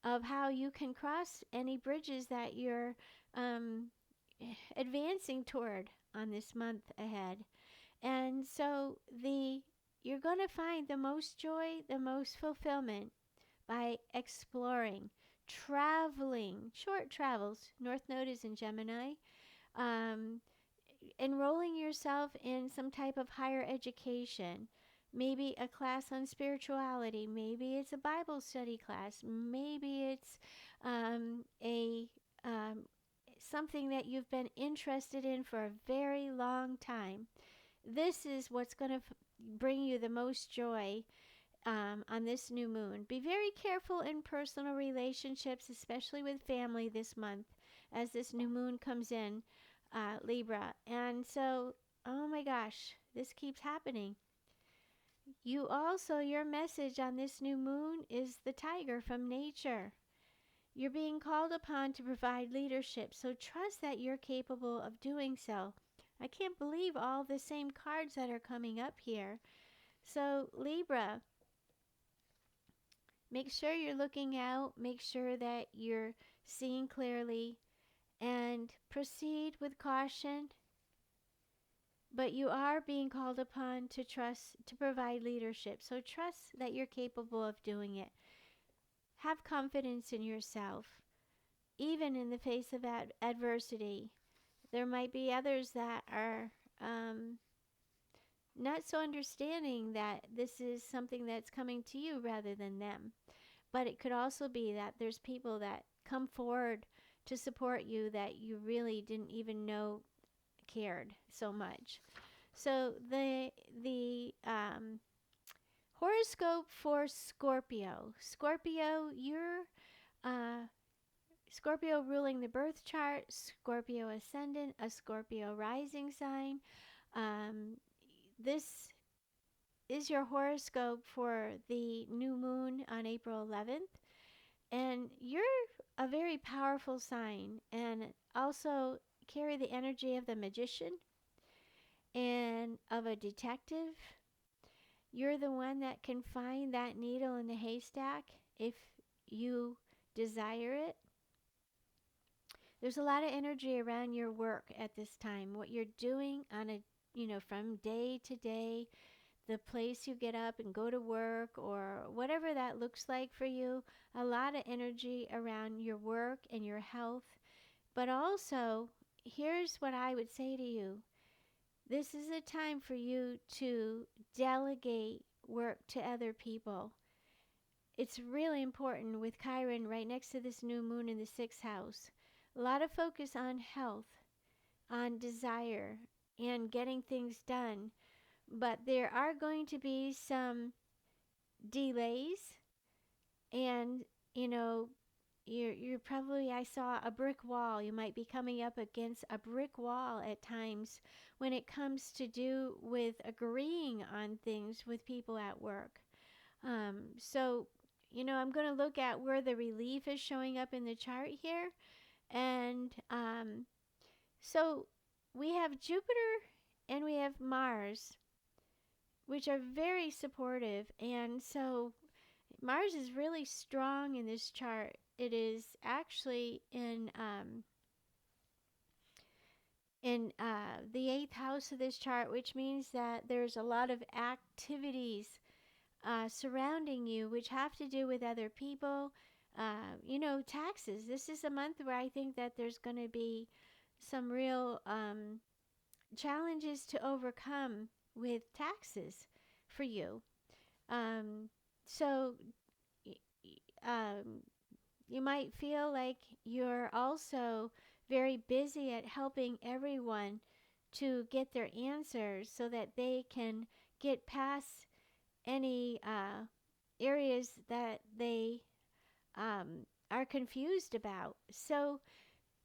of how you can cross any bridges that you're advancing toward on this month ahead. And so you're going to find the most joy, the most fulfillment by exploring, traveling, short travels. North Node is in Gemini. enrolling yourself in some type of higher education, maybe a class on spirituality, maybe it's a Bible study class, maybe it's a something that you've been interested in for a very long time. This is what's going to bring you the most joy on this new moon. Be very careful in personal relationships, especially with family this month, as this new moon comes in, Libra. And so, oh my gosh, this keeps happening. You also, your message on this new moon is the tiger from nature. You're being called upon to provide leadership, so trust that you're capable of doing so. I can't believe all the same cards that are coming up here. So, Libra, make sure you're looking out, make sure that you're seeing clearly, and proceed with caution. But you are being called upon to trust, to provide leadership. So trust that you're capable of doing it. Have confidence in yourself, even in the face of adversity. There might be others that are not so understanding that this is something that's coming to you rather than them. But it could also be that there's people that come forward to support you that you really didn't even know cared so much. So the horoscope for Scorpio. Scorpio, you're Scorpio ruling the birth chart, Scorpio ascendant, a Scorpio rising sign. This is your horoscope for the new moon on April 11th. And you're a very powerful sign and also carry the energy of the magician and of a detective. You're the one that can find that needle in the haystack if you desire it. There's a lot of energy around your work at this time. What you're doing on a, from day to day, the place you get up and go to work or whatever that looks like for you, a lot of energy around your work and your health. But also, here's what I would say to you. This is a time for you to delegate work to other people. It's really important with Chiron right next to this new moon in the 6th house. A lot of focus on health, on desire, and getting things done. But there are going to be some delays, and you're probably, I saw a brick wall. You might be coming up against a brick wall at times when it comes to do with agreeing on things with people at work. So I'm going to look at where the relief is showing up in the chart here. And so we have Jupiter and we have Mars, which are very supportive. And so Mars is really strong in this chart. It is actually in the 8th house of this chart, which means that there's a lot of activities surrounding you which have to do with other people. Taxes. This is a month where I think that there's going to be some real challenges to overcome with taxes for you. So you might feel like you're also very busy at helping everyone to get their answers so that they can get past any areas that they are confused about. So,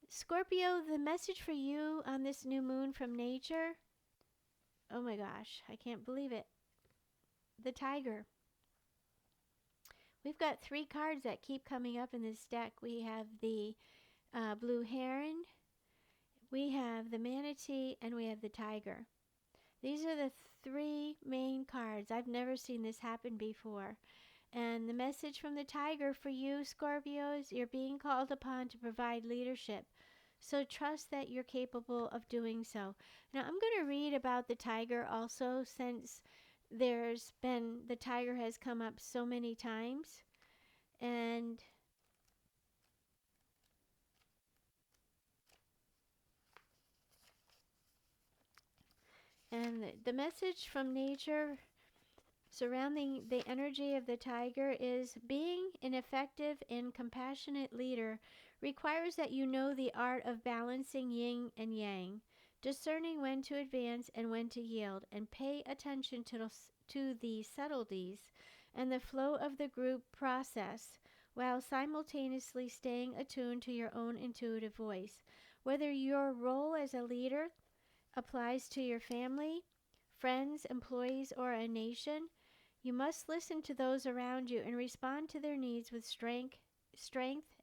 Scorpio, the message for you on this new moon from nature, oh my gosh, I can't believe it. The tiger. We've got 3 cards that keep coming up in this deck. We have the blue heron, we have the manatee, and we have the tiger. These are the 3 main cards. I've never seen this happen before. And the message from the tiger for you, Scorpio, is you're being called upon to provide leadership. So trust that you're capable of doing so. Now, I'm going to read about the tiger also, since the tiger has come up so many times. And And the message from nature surrounding the energy of the tiger is being an effective and compassionate leader requires that you know the art of balancing yin and yang, discerning when to advance and when to yield, and pay attention to the subtleties and the flow of the group process while simultaneously staying attuned to your own intuitive voice. Whether your role as a leader applies to your family, friends, employees, or a nation, you must listen to those around you and respond to their needs with strength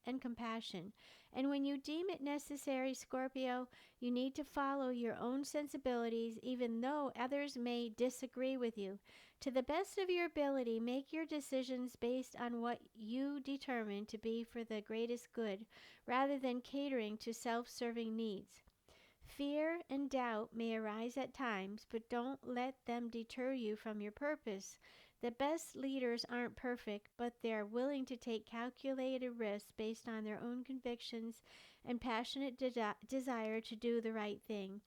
and compassion. And when you deem it necessary, Scorpio, you need to follow your own sensibilities even though others may disagree with you. To the best of your ability, make your decisions based on what you determine to be for the greatest good rather than catering to self-serving needs. Fear and doubt may arise at times, but don't let them deter you from your purpose. The best leaders aren't perfect, but they're willing to take calculated risks based on their own convictions and passionate desire to do the right thing.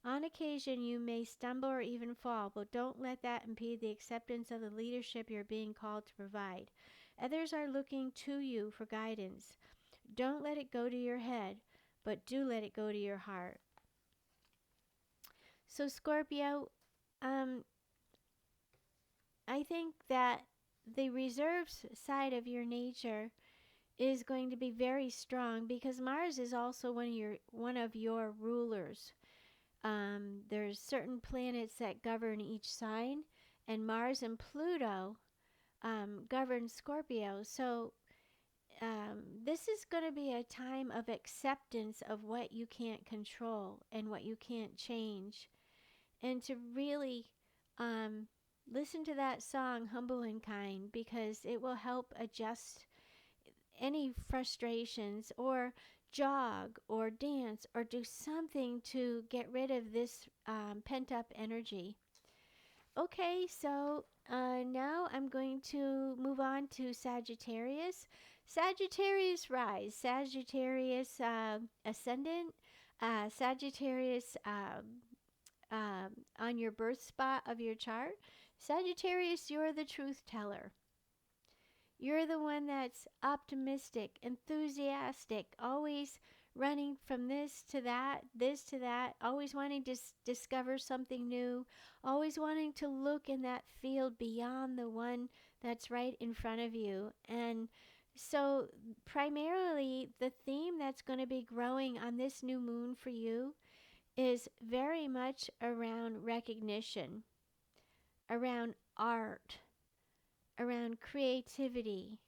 On occasion, you may stumble or even fall, but don't let that impede the acceptance of the leadership you're being called to provide. Others are looking to you for guidance. Don't let it go to your head, but do let it go to your heart. So, Scorpio, I think that the reserved side of your nature is going to be very strong because Mars is also one of your rulers. There's certain planets that govern each sign, and Mars and Pluto govern Scorpio. So this is going to be a time of acceptance of what you can't control and what you can't change, and to really listen to that song, Humble and Kind, because it will help adjust any frustrations, or jog or dance or do something to get rid of this pent-up energy. Okay, so now I'm going to move on to Sagittarius. Sagittarius rise, Sagittarius ascendant, Sagittarius on your birth spot of your chart. Sagittarius, you're the truth teller. You're the one that's optimistic, enthusiastic, always running from this to that, always wanting to discover something new, always wanting to look in that field beyond the one that's right in front of you. And so primarily the theme that's going to be growing on this new moon for you is very much around recognition, around art, around creativity,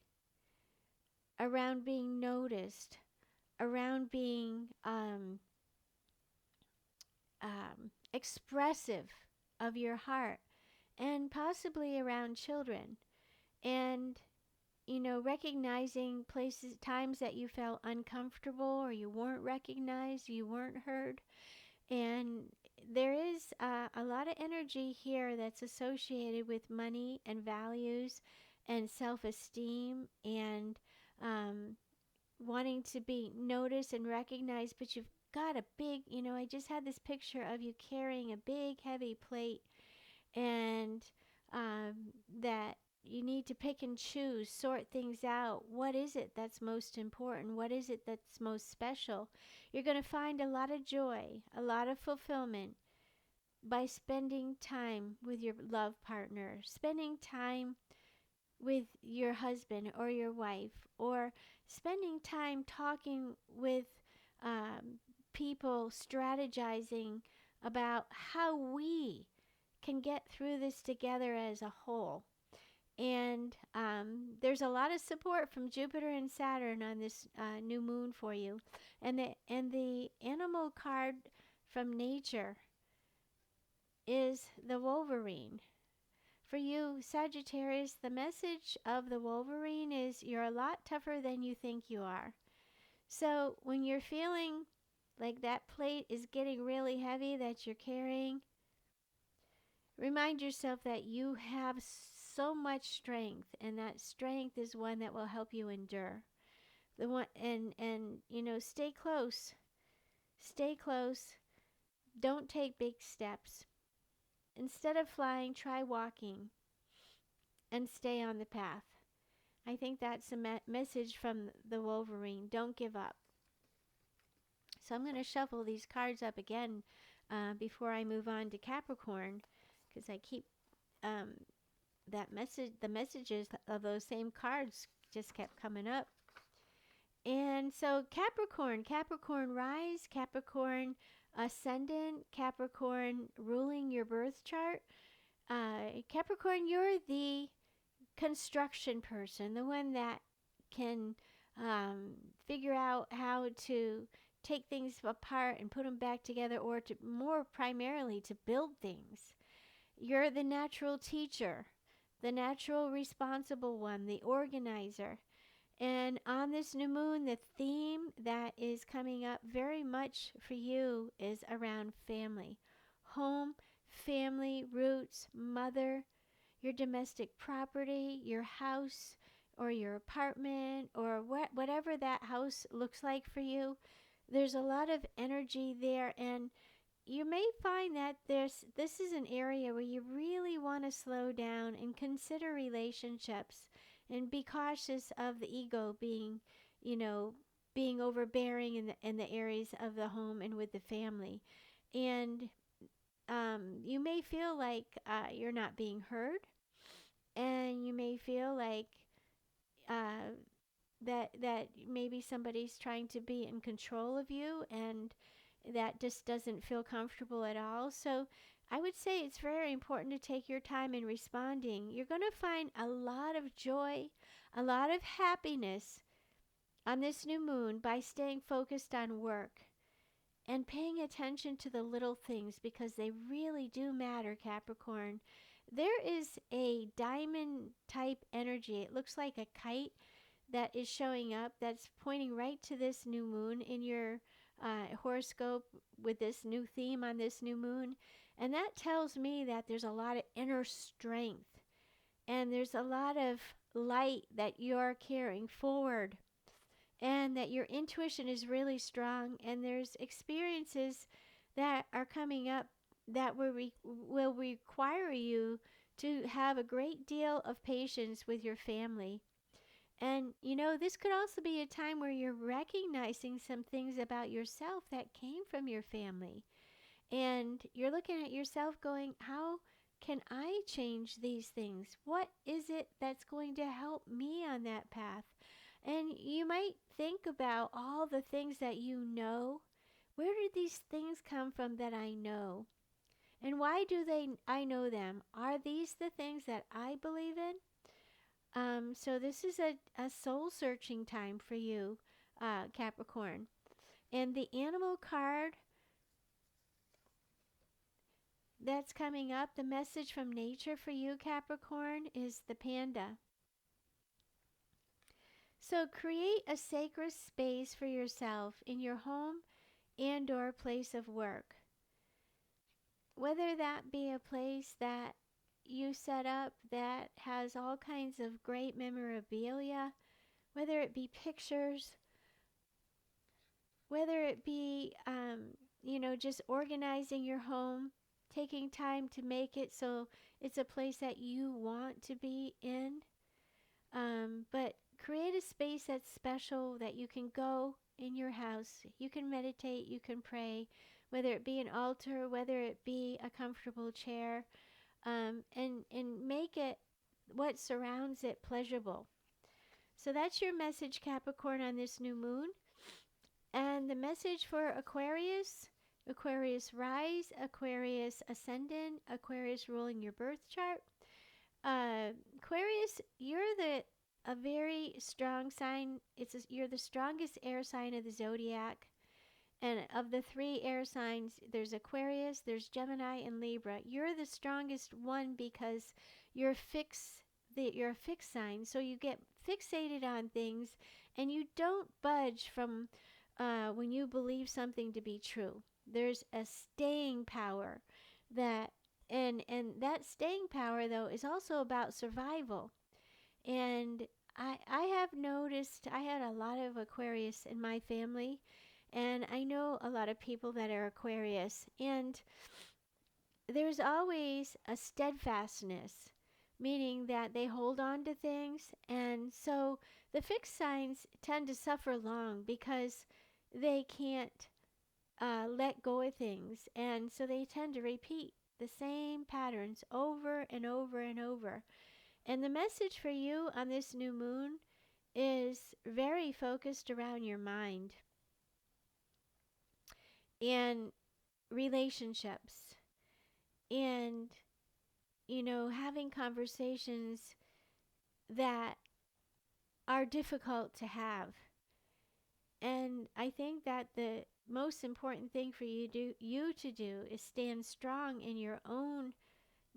around being noticed, around being expressive of your heart, and possibly around children. And, you know, recognizing places, times that you felt uncomfortable or you weren't recognized, you weren't heard. And there is a lot of energy here that's associated with money and values and self-esteem and wanting to be noticed and recognized. But you've got a big, I just had this picture of you carrying a big heavy plate, and that you need to pick and choose, sort things out. What is it that's most important? What is it that's most special? You're going to find a lot of joy, a lot of fulfillment by spending time with your love partner, spending time with your husband or your wife, or spending time talking with people, strategizing about how we can get through this together as a whole. And there's a lot of support from Jupiter and Saturn on this new moon for you. And the animal card from nature is the Wolverine. For you, Sagittarius, the message of the Wolverine is you're a lot tougher than you think you are. So when you're feeling like that plate is getting really heavy that you're carrying, remind yourself that you have so much strength, and that strength is one that will help you endure. The one, and stay close. Stay close. Don't take big steps. instead of flying, try walking and stay on the path. I think that's a message from the Wolverine. Don't give up. So I'm going to shuffle these cards up again before I move on to Capricorn, because I keep that message. The messages of those same cards just kept coming up. And so Capricorn rise, Capricorn ascendant, Capricorn ruling your birth chart. Capricorn, you're the construction person, the one that can figure out how to take things apart and put them back together, or to more primarily to build things. You're the natural teacher, the natural responsible one, the organizer. And on this new moon, the theme that is coming up very much for you is around family, home, family, roots, mother, your domestic property, your house or your apartment, or whatever that house looks like for you. There's a lot of energy there, and you may find that this is an area where you really want to slow down and consider relationships and be cautious of the ego being, being overbearing in the areas of the home and with the family. And you may feel like you're not being heard, and you may feel like that maybe somebody's trying to be in control of you, and that just doesn't feel comfortable at all. So I would say it's very important to take your time in responding. You're going to find a lot of joy, a lot of happiness on this new moon by staying focused on work and paying attention to the little things, because they really do matter, Capricorn. There is a diamond type energy. It looks like a kite that is showing up, that's pointing right to this new moon in your horoscope with this new theme on this new moon. And that tells me that there's a lot of inner strength, and there's a lot of light that you're carrying forward, and that your intuition is really strong, and there's experiences that are coming up that will require you to have a great deal of patience with your family. And, this could also be a time where you're recognizing some things about yourself that came from your family. And you're looking at yourself going, how can I change these things? What is it that's going to help me on that path? And you might think about all the things that you know. Where did these things come from that I know? And why do I know them? Are these the things that I believe in? So this is a soul-searching time for you, Capricorn. And the animal card that's coming up, the message from nature for you, Capricorn, is the panda. So create a sacred space for yourself in your home and or place of work. Whether that be a place that you set up that has all kinds of great memorabilia, whether it be pictures, whether it be, just organizing your home, taking time to make it so it's a place that you want to be in. But create a space that's special, that you can go in your house. You can meditate, you can pray, whether it be an altar, whether it be a comfortable chair, and make it, what surrounds it, pleasurable. So that's your message, Capricorn, on this new moon. And the message for Aquarius rise, Aquarius ascendant, Aquarius ruling your birth chart. Aquarius, you're a very strong sign. You're the strongest air sign of the zodiac. And of the 3 air signs, there's Aquarius, there's Gemini, and Libra. You're the strongest one because you're a fixed sign. So you get fixated on things, and you don't budge from when you believe something to be true. There's a staying power and that staying power, though, is also about survival. And I have noticed, I had a lot of Aquarius in my family, and I know a lot of people that are Aquarius. And there's always a steadfastness, meaning that they hold on to things. And so the fixed signs tend to suffer long because they can't let go of things. And so they tend to repeat the same patterns over and over and over. And the message for you on this new moon is very focused around your mind and relationships and, having conversations that are difficult to have. And I think that the most important thing for you to do is stand strong in your own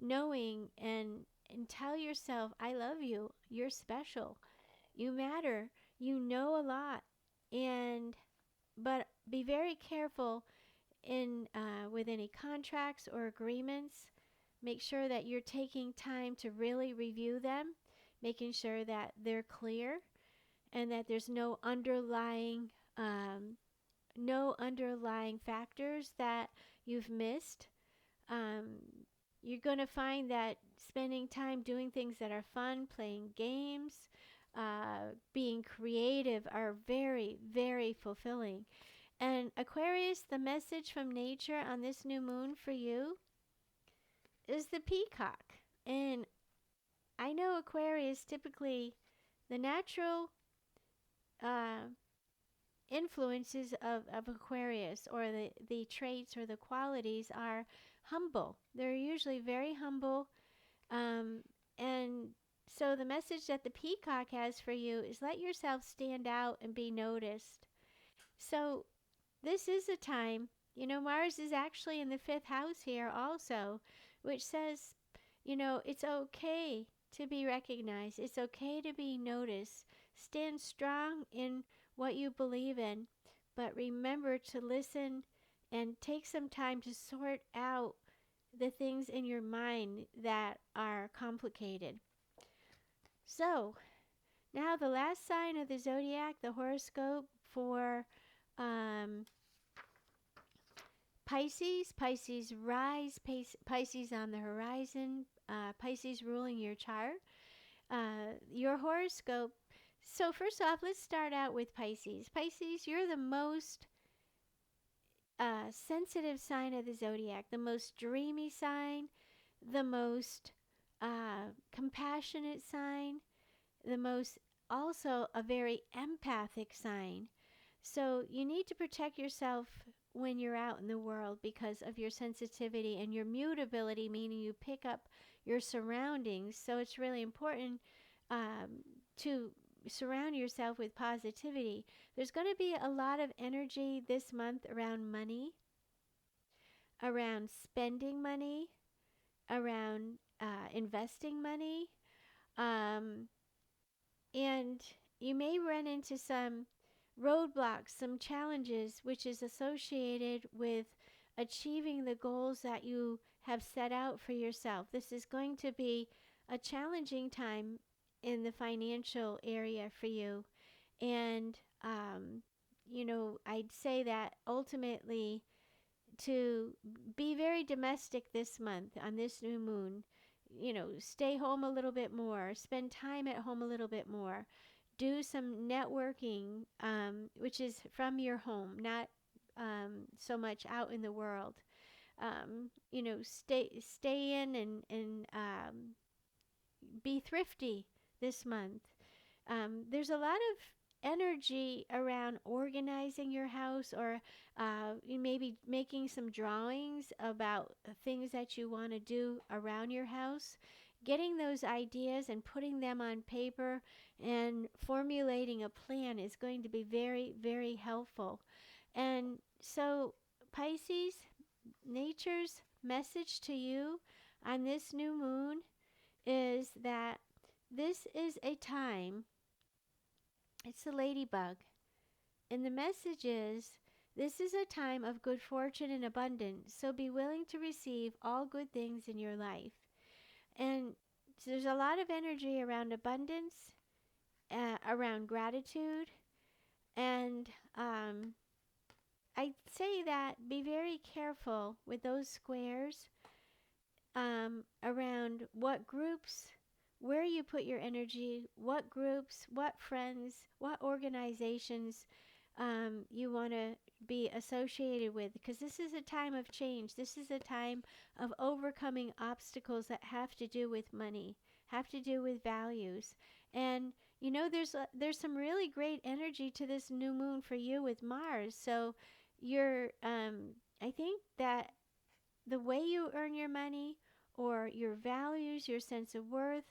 knowing and tell yourself, I love you. You're special. You matter. You know a lot. And but be very careful in with any contracts or agreements. Make sure that you're taking time to really review them, making sure that they're clear and that there's no underlying factors that you've missed. Um, you're going to find that spending time doing things that are fun, playing games, being creative are very, very fulfilling. And Aquarius, the message from nature on this new moon for you is the peacock. And I know Aquarius typically, the natural influences of Aquarius, or the traits or the qualities, are humble. They're usually very humble. And so the message that the peacock has for you is let yourself stand out and be noticed. So this is a time, Mars is actually in the fifth house here also, which says, it's okay to be recognized. It's okay to be noticed. Stand strong in what you believe in, but remember to listen and take some time to sort out the things in your mind that are complicated. So, now the last sign of the zodiac, the horoscope for Pisces. Pisces rise, Pisces on the horizon, Pisces ruling your chart. Your horoscope. So first off, let's start out with Pisces. Pisces, you're the most sensitive sign of the zodiac, the most dreamy sign, the most compassionate sign, the most also a very empathic sign. So you need to protect yourself when you're out in the world because of your sensitivity and your mutability, meaning you pick up your surroundings. So it's really important to surround yourself with positivity. There's going to be a lot of energy this month around money, around spending money, around investing money, and you may run into some roadblocks, some challenges, which is associated with achieving the goals that you have set out for yourself. This is going to be a challenging time in the financial area for you. And, I'd say that ultimately to be very domestic this month on this new moon, stay home a little bit more, spend time at home a little bit more, do some networking, which is from your home, not so much out in the world. Stay in and be thrifty this month. There's a lot of energy around organizing your house, or maybe making some drawings about things that you want to do around your house. Getting those ideas and putting them on paper and formulating a plan is going to be very, very helpful. And so, Pisces, nature's message to you on this new moon is that this is a time, it's the ladybug, and the message is this is a time of good fortune and abundance, so be willing to receive all good things in your life. And so there's a lot of energy around abundance, around gratitude, and I'd say that be very careful with those squares around what groups, where you put your energy, what groups, what friends, what organizations you want to be associated with, because this is a time of change. This is a time of overcoming obstacles that have to do with money, have to do with values. And you know, there's some really great energy to this new moon for you with Mars. So you're I think that the way you earn your money, or your values, your sense of worth,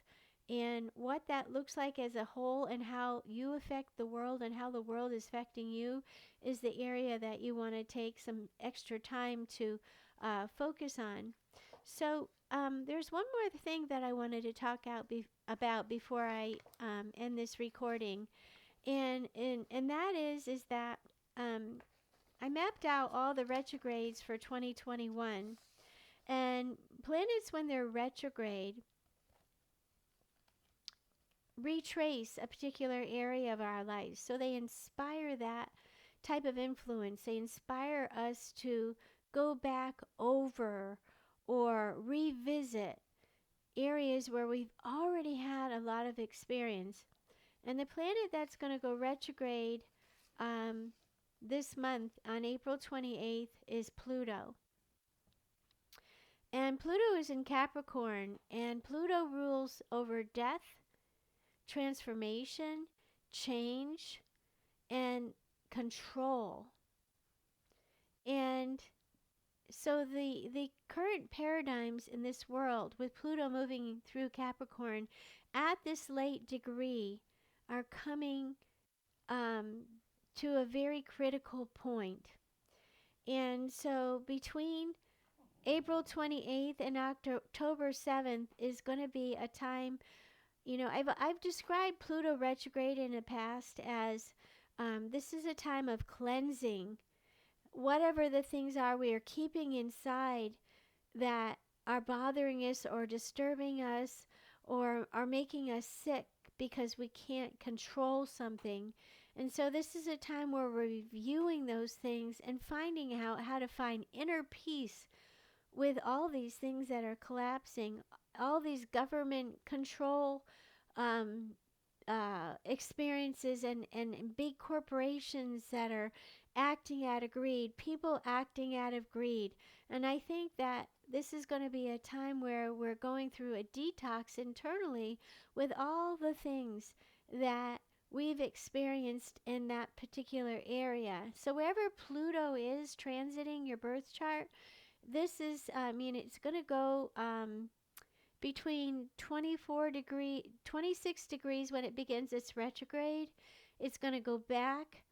and what that looks like as a whole, and how you affect the world and how the world is affecting you, is the area that you want to take some extra time to focus on. So there's one more thing that I wanted to talk about before I end this recording, and that is that I mapped out all the retrogrades for 2021. And planets, when they're retrograde, retrace a particular area of our lives. So they inspire that type of influence. They inspire us to go back over or revisit areas where we've already had a lot of experience. And the planet that's going to go retrograde this month on April 28th is Pluto. And Pluto is in Capricorn, and Pluto rules over death, transformation, change, and control. And so the current paradigms in this world, with Pluto moving through Capricorn at this late degree, are coming to a very critical point. And so between April 28th and October 7th is going to be a time, you know, I've described Pluto retrograde in the past as this is a time of cleansing. Whatever the things are we are keeping inside that are bothering us or disturbing us or are making us sick because we can't control something. And so this is a time where we're reviewing those things and finding out how to find inner peace with all these things that are collapsing, all these government control experiences, and big corporations that are acting out of greed, people acting out of greed. And I think that this is going to be a time where we're going through a detox internally with all the things that we've experienced in that particular area. So wherever Pluto is transiting your birth chart, this is, it's going to go between 26 degrees when it begins its retrograde. It's going to go back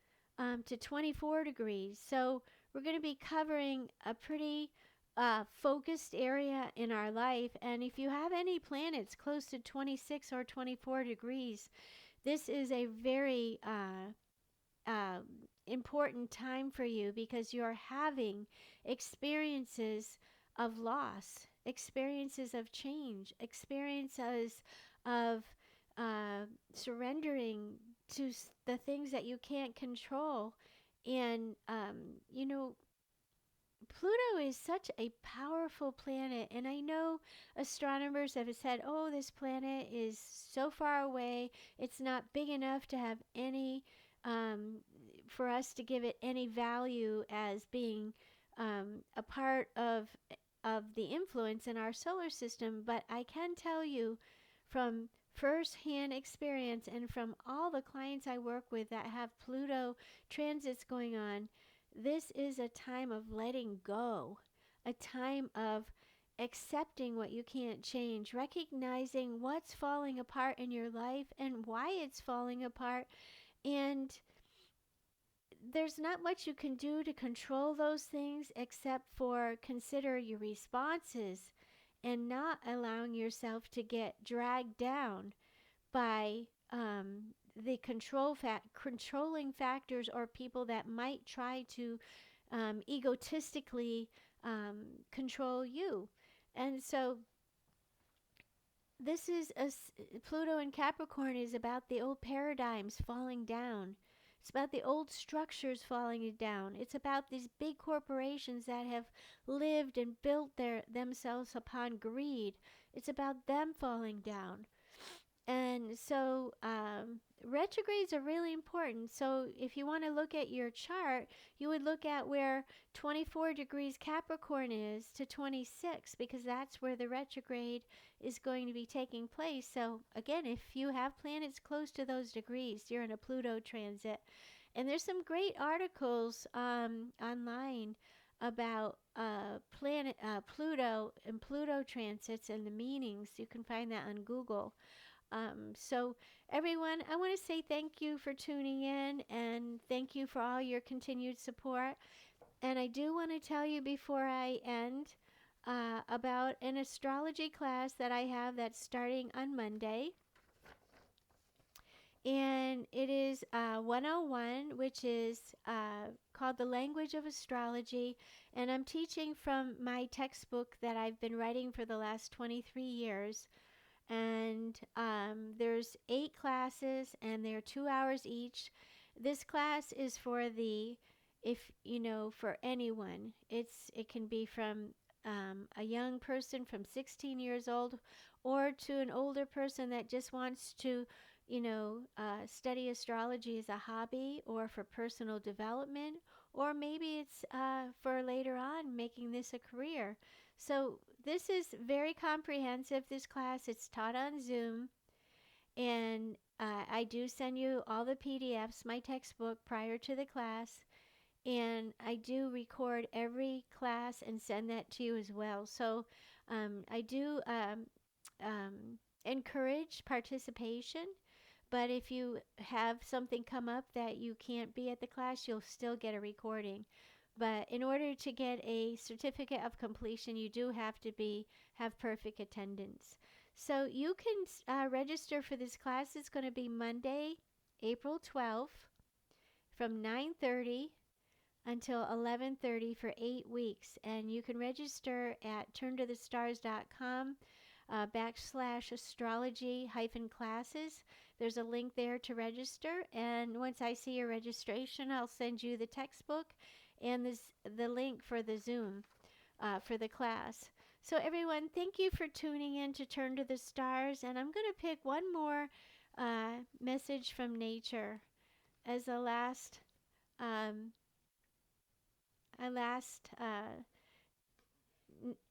to 24 degrees. So we're going to be covering a pretty focused area in our life. And if you have any planets close to 26 or 24 degrees, this is a very important time for you, because you're having experiences of loss, experiences of change, experiences of surrendering to the things that you can't control. And, Pluto is such a powerful planet, and I know astronomers have said, oh, this planet is so far away, it's not big enough to have any, for us to give it any value as being a part of the influence in our solar system. But I can tell you from first-hand experience and from all the clients I work with that have Pluto transits going on, this is a time of letting go, a time of accepting what you can't change, recognizing what's falling apart in your life and why it's falling apart. And there's not much you can do to control those things except for consider your responses and not allowing yourself to get dragged down by the controlling factors or people that might try to egotistically control you. And so this is Pluto in Capricorn is about the old paradigms falling down. It's about the old structures falling down. It's about these big corporations that have lived and built themselves upon greed. It's about them falling down. And so retrogrades are really important. So if you want to look at your chart, you would look at where 24 degrees Capricorn is to 26, because that's where the retrograde is going to be taking place. So again, if you have planets close to those degrees, you're in a Pluto transit. And there's some great articles online about planet Pluto and Pluto transits and the meanings. You can find that on Google. So everyone, I want to say thank you for tuning in, and thank you for all your continued support. And I do want to tell you before I end about an astrology class that I have that's starting on Monday. And it is 101, which is called The Language of Astrology. And I'm teaching from my textbook that I've been writing for the last 23 years. And there's 8 classes, and they're 2 hours each. This class is for for anyone. It can be from a young person from 16 years old, or to an older person that just wants to, study astrology as a hobby or for personal development, or maybe it's for later on making this a career. So this is very comprehensive, this class. It's taught on Zoom, and I do send you all the PDFs, my textbook, prior to the class, and I do record every class and send that to you as well. So I do encourage participation, but if you have something come up that you can't be at the class, you'll still get a recording. But in order to get a certificate of completion, you do have to have perfect attendance. So you can register for this class. It's going to be Monday, April 12th from 9:30 until 11:30 for 8 weeks. And you can register at turntothestars.com /astrology-classes. There's a link there to register. And once I see your registration, I'll send you the textbook and the link for the Zoom for the class. So everyone, thank you for tuning in to Turn to the Stars, and I'm going to pick one more message from nature as a last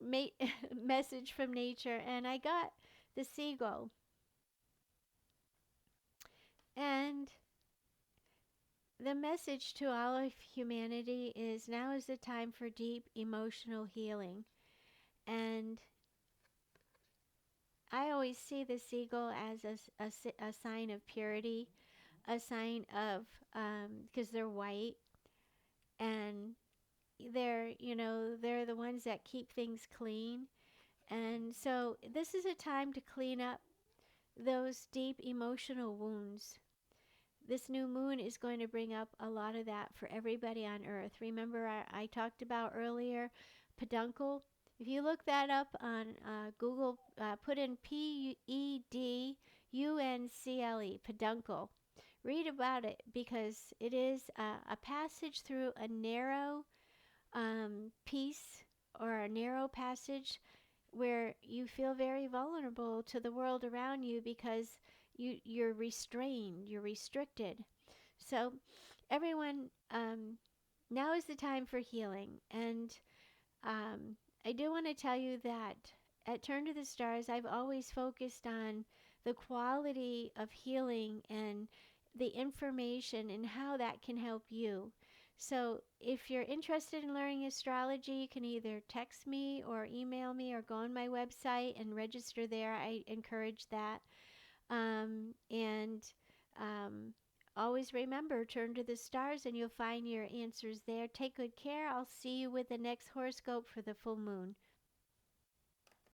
message from nature, and I got the seagull. And the message to all of humanity is now is the time for deep emotional healing. And I always see the seagull as a sign of purity, a sign of, because they're white, and they're the ones that keep things clean. And so this is a time to clean up those deep emotional wounds. This new moon is going to bring up a lot of that for everybody on Earth. Remember, I talked about earlier peduncle. If you look that up on Google, put in PEDUNCLE, peduncle. Read about it, because it is a passage through a narrow piece, or a narrow passage where you feel very vulnerable to the world around you, because you're restrained, you're restricted. So everyone, now is the time for healing. And I do want to tell you that at Turn to the Stars, I've always focused on the quality of healing and the information and how that can help you. So if you're interested in learning astrology, you can either text me or email me or go on my website and register there. I encourage that. Always remember, turn to the stars and you'll find your answers there. Take good care. I'll see you with the next horoscope for the full moon.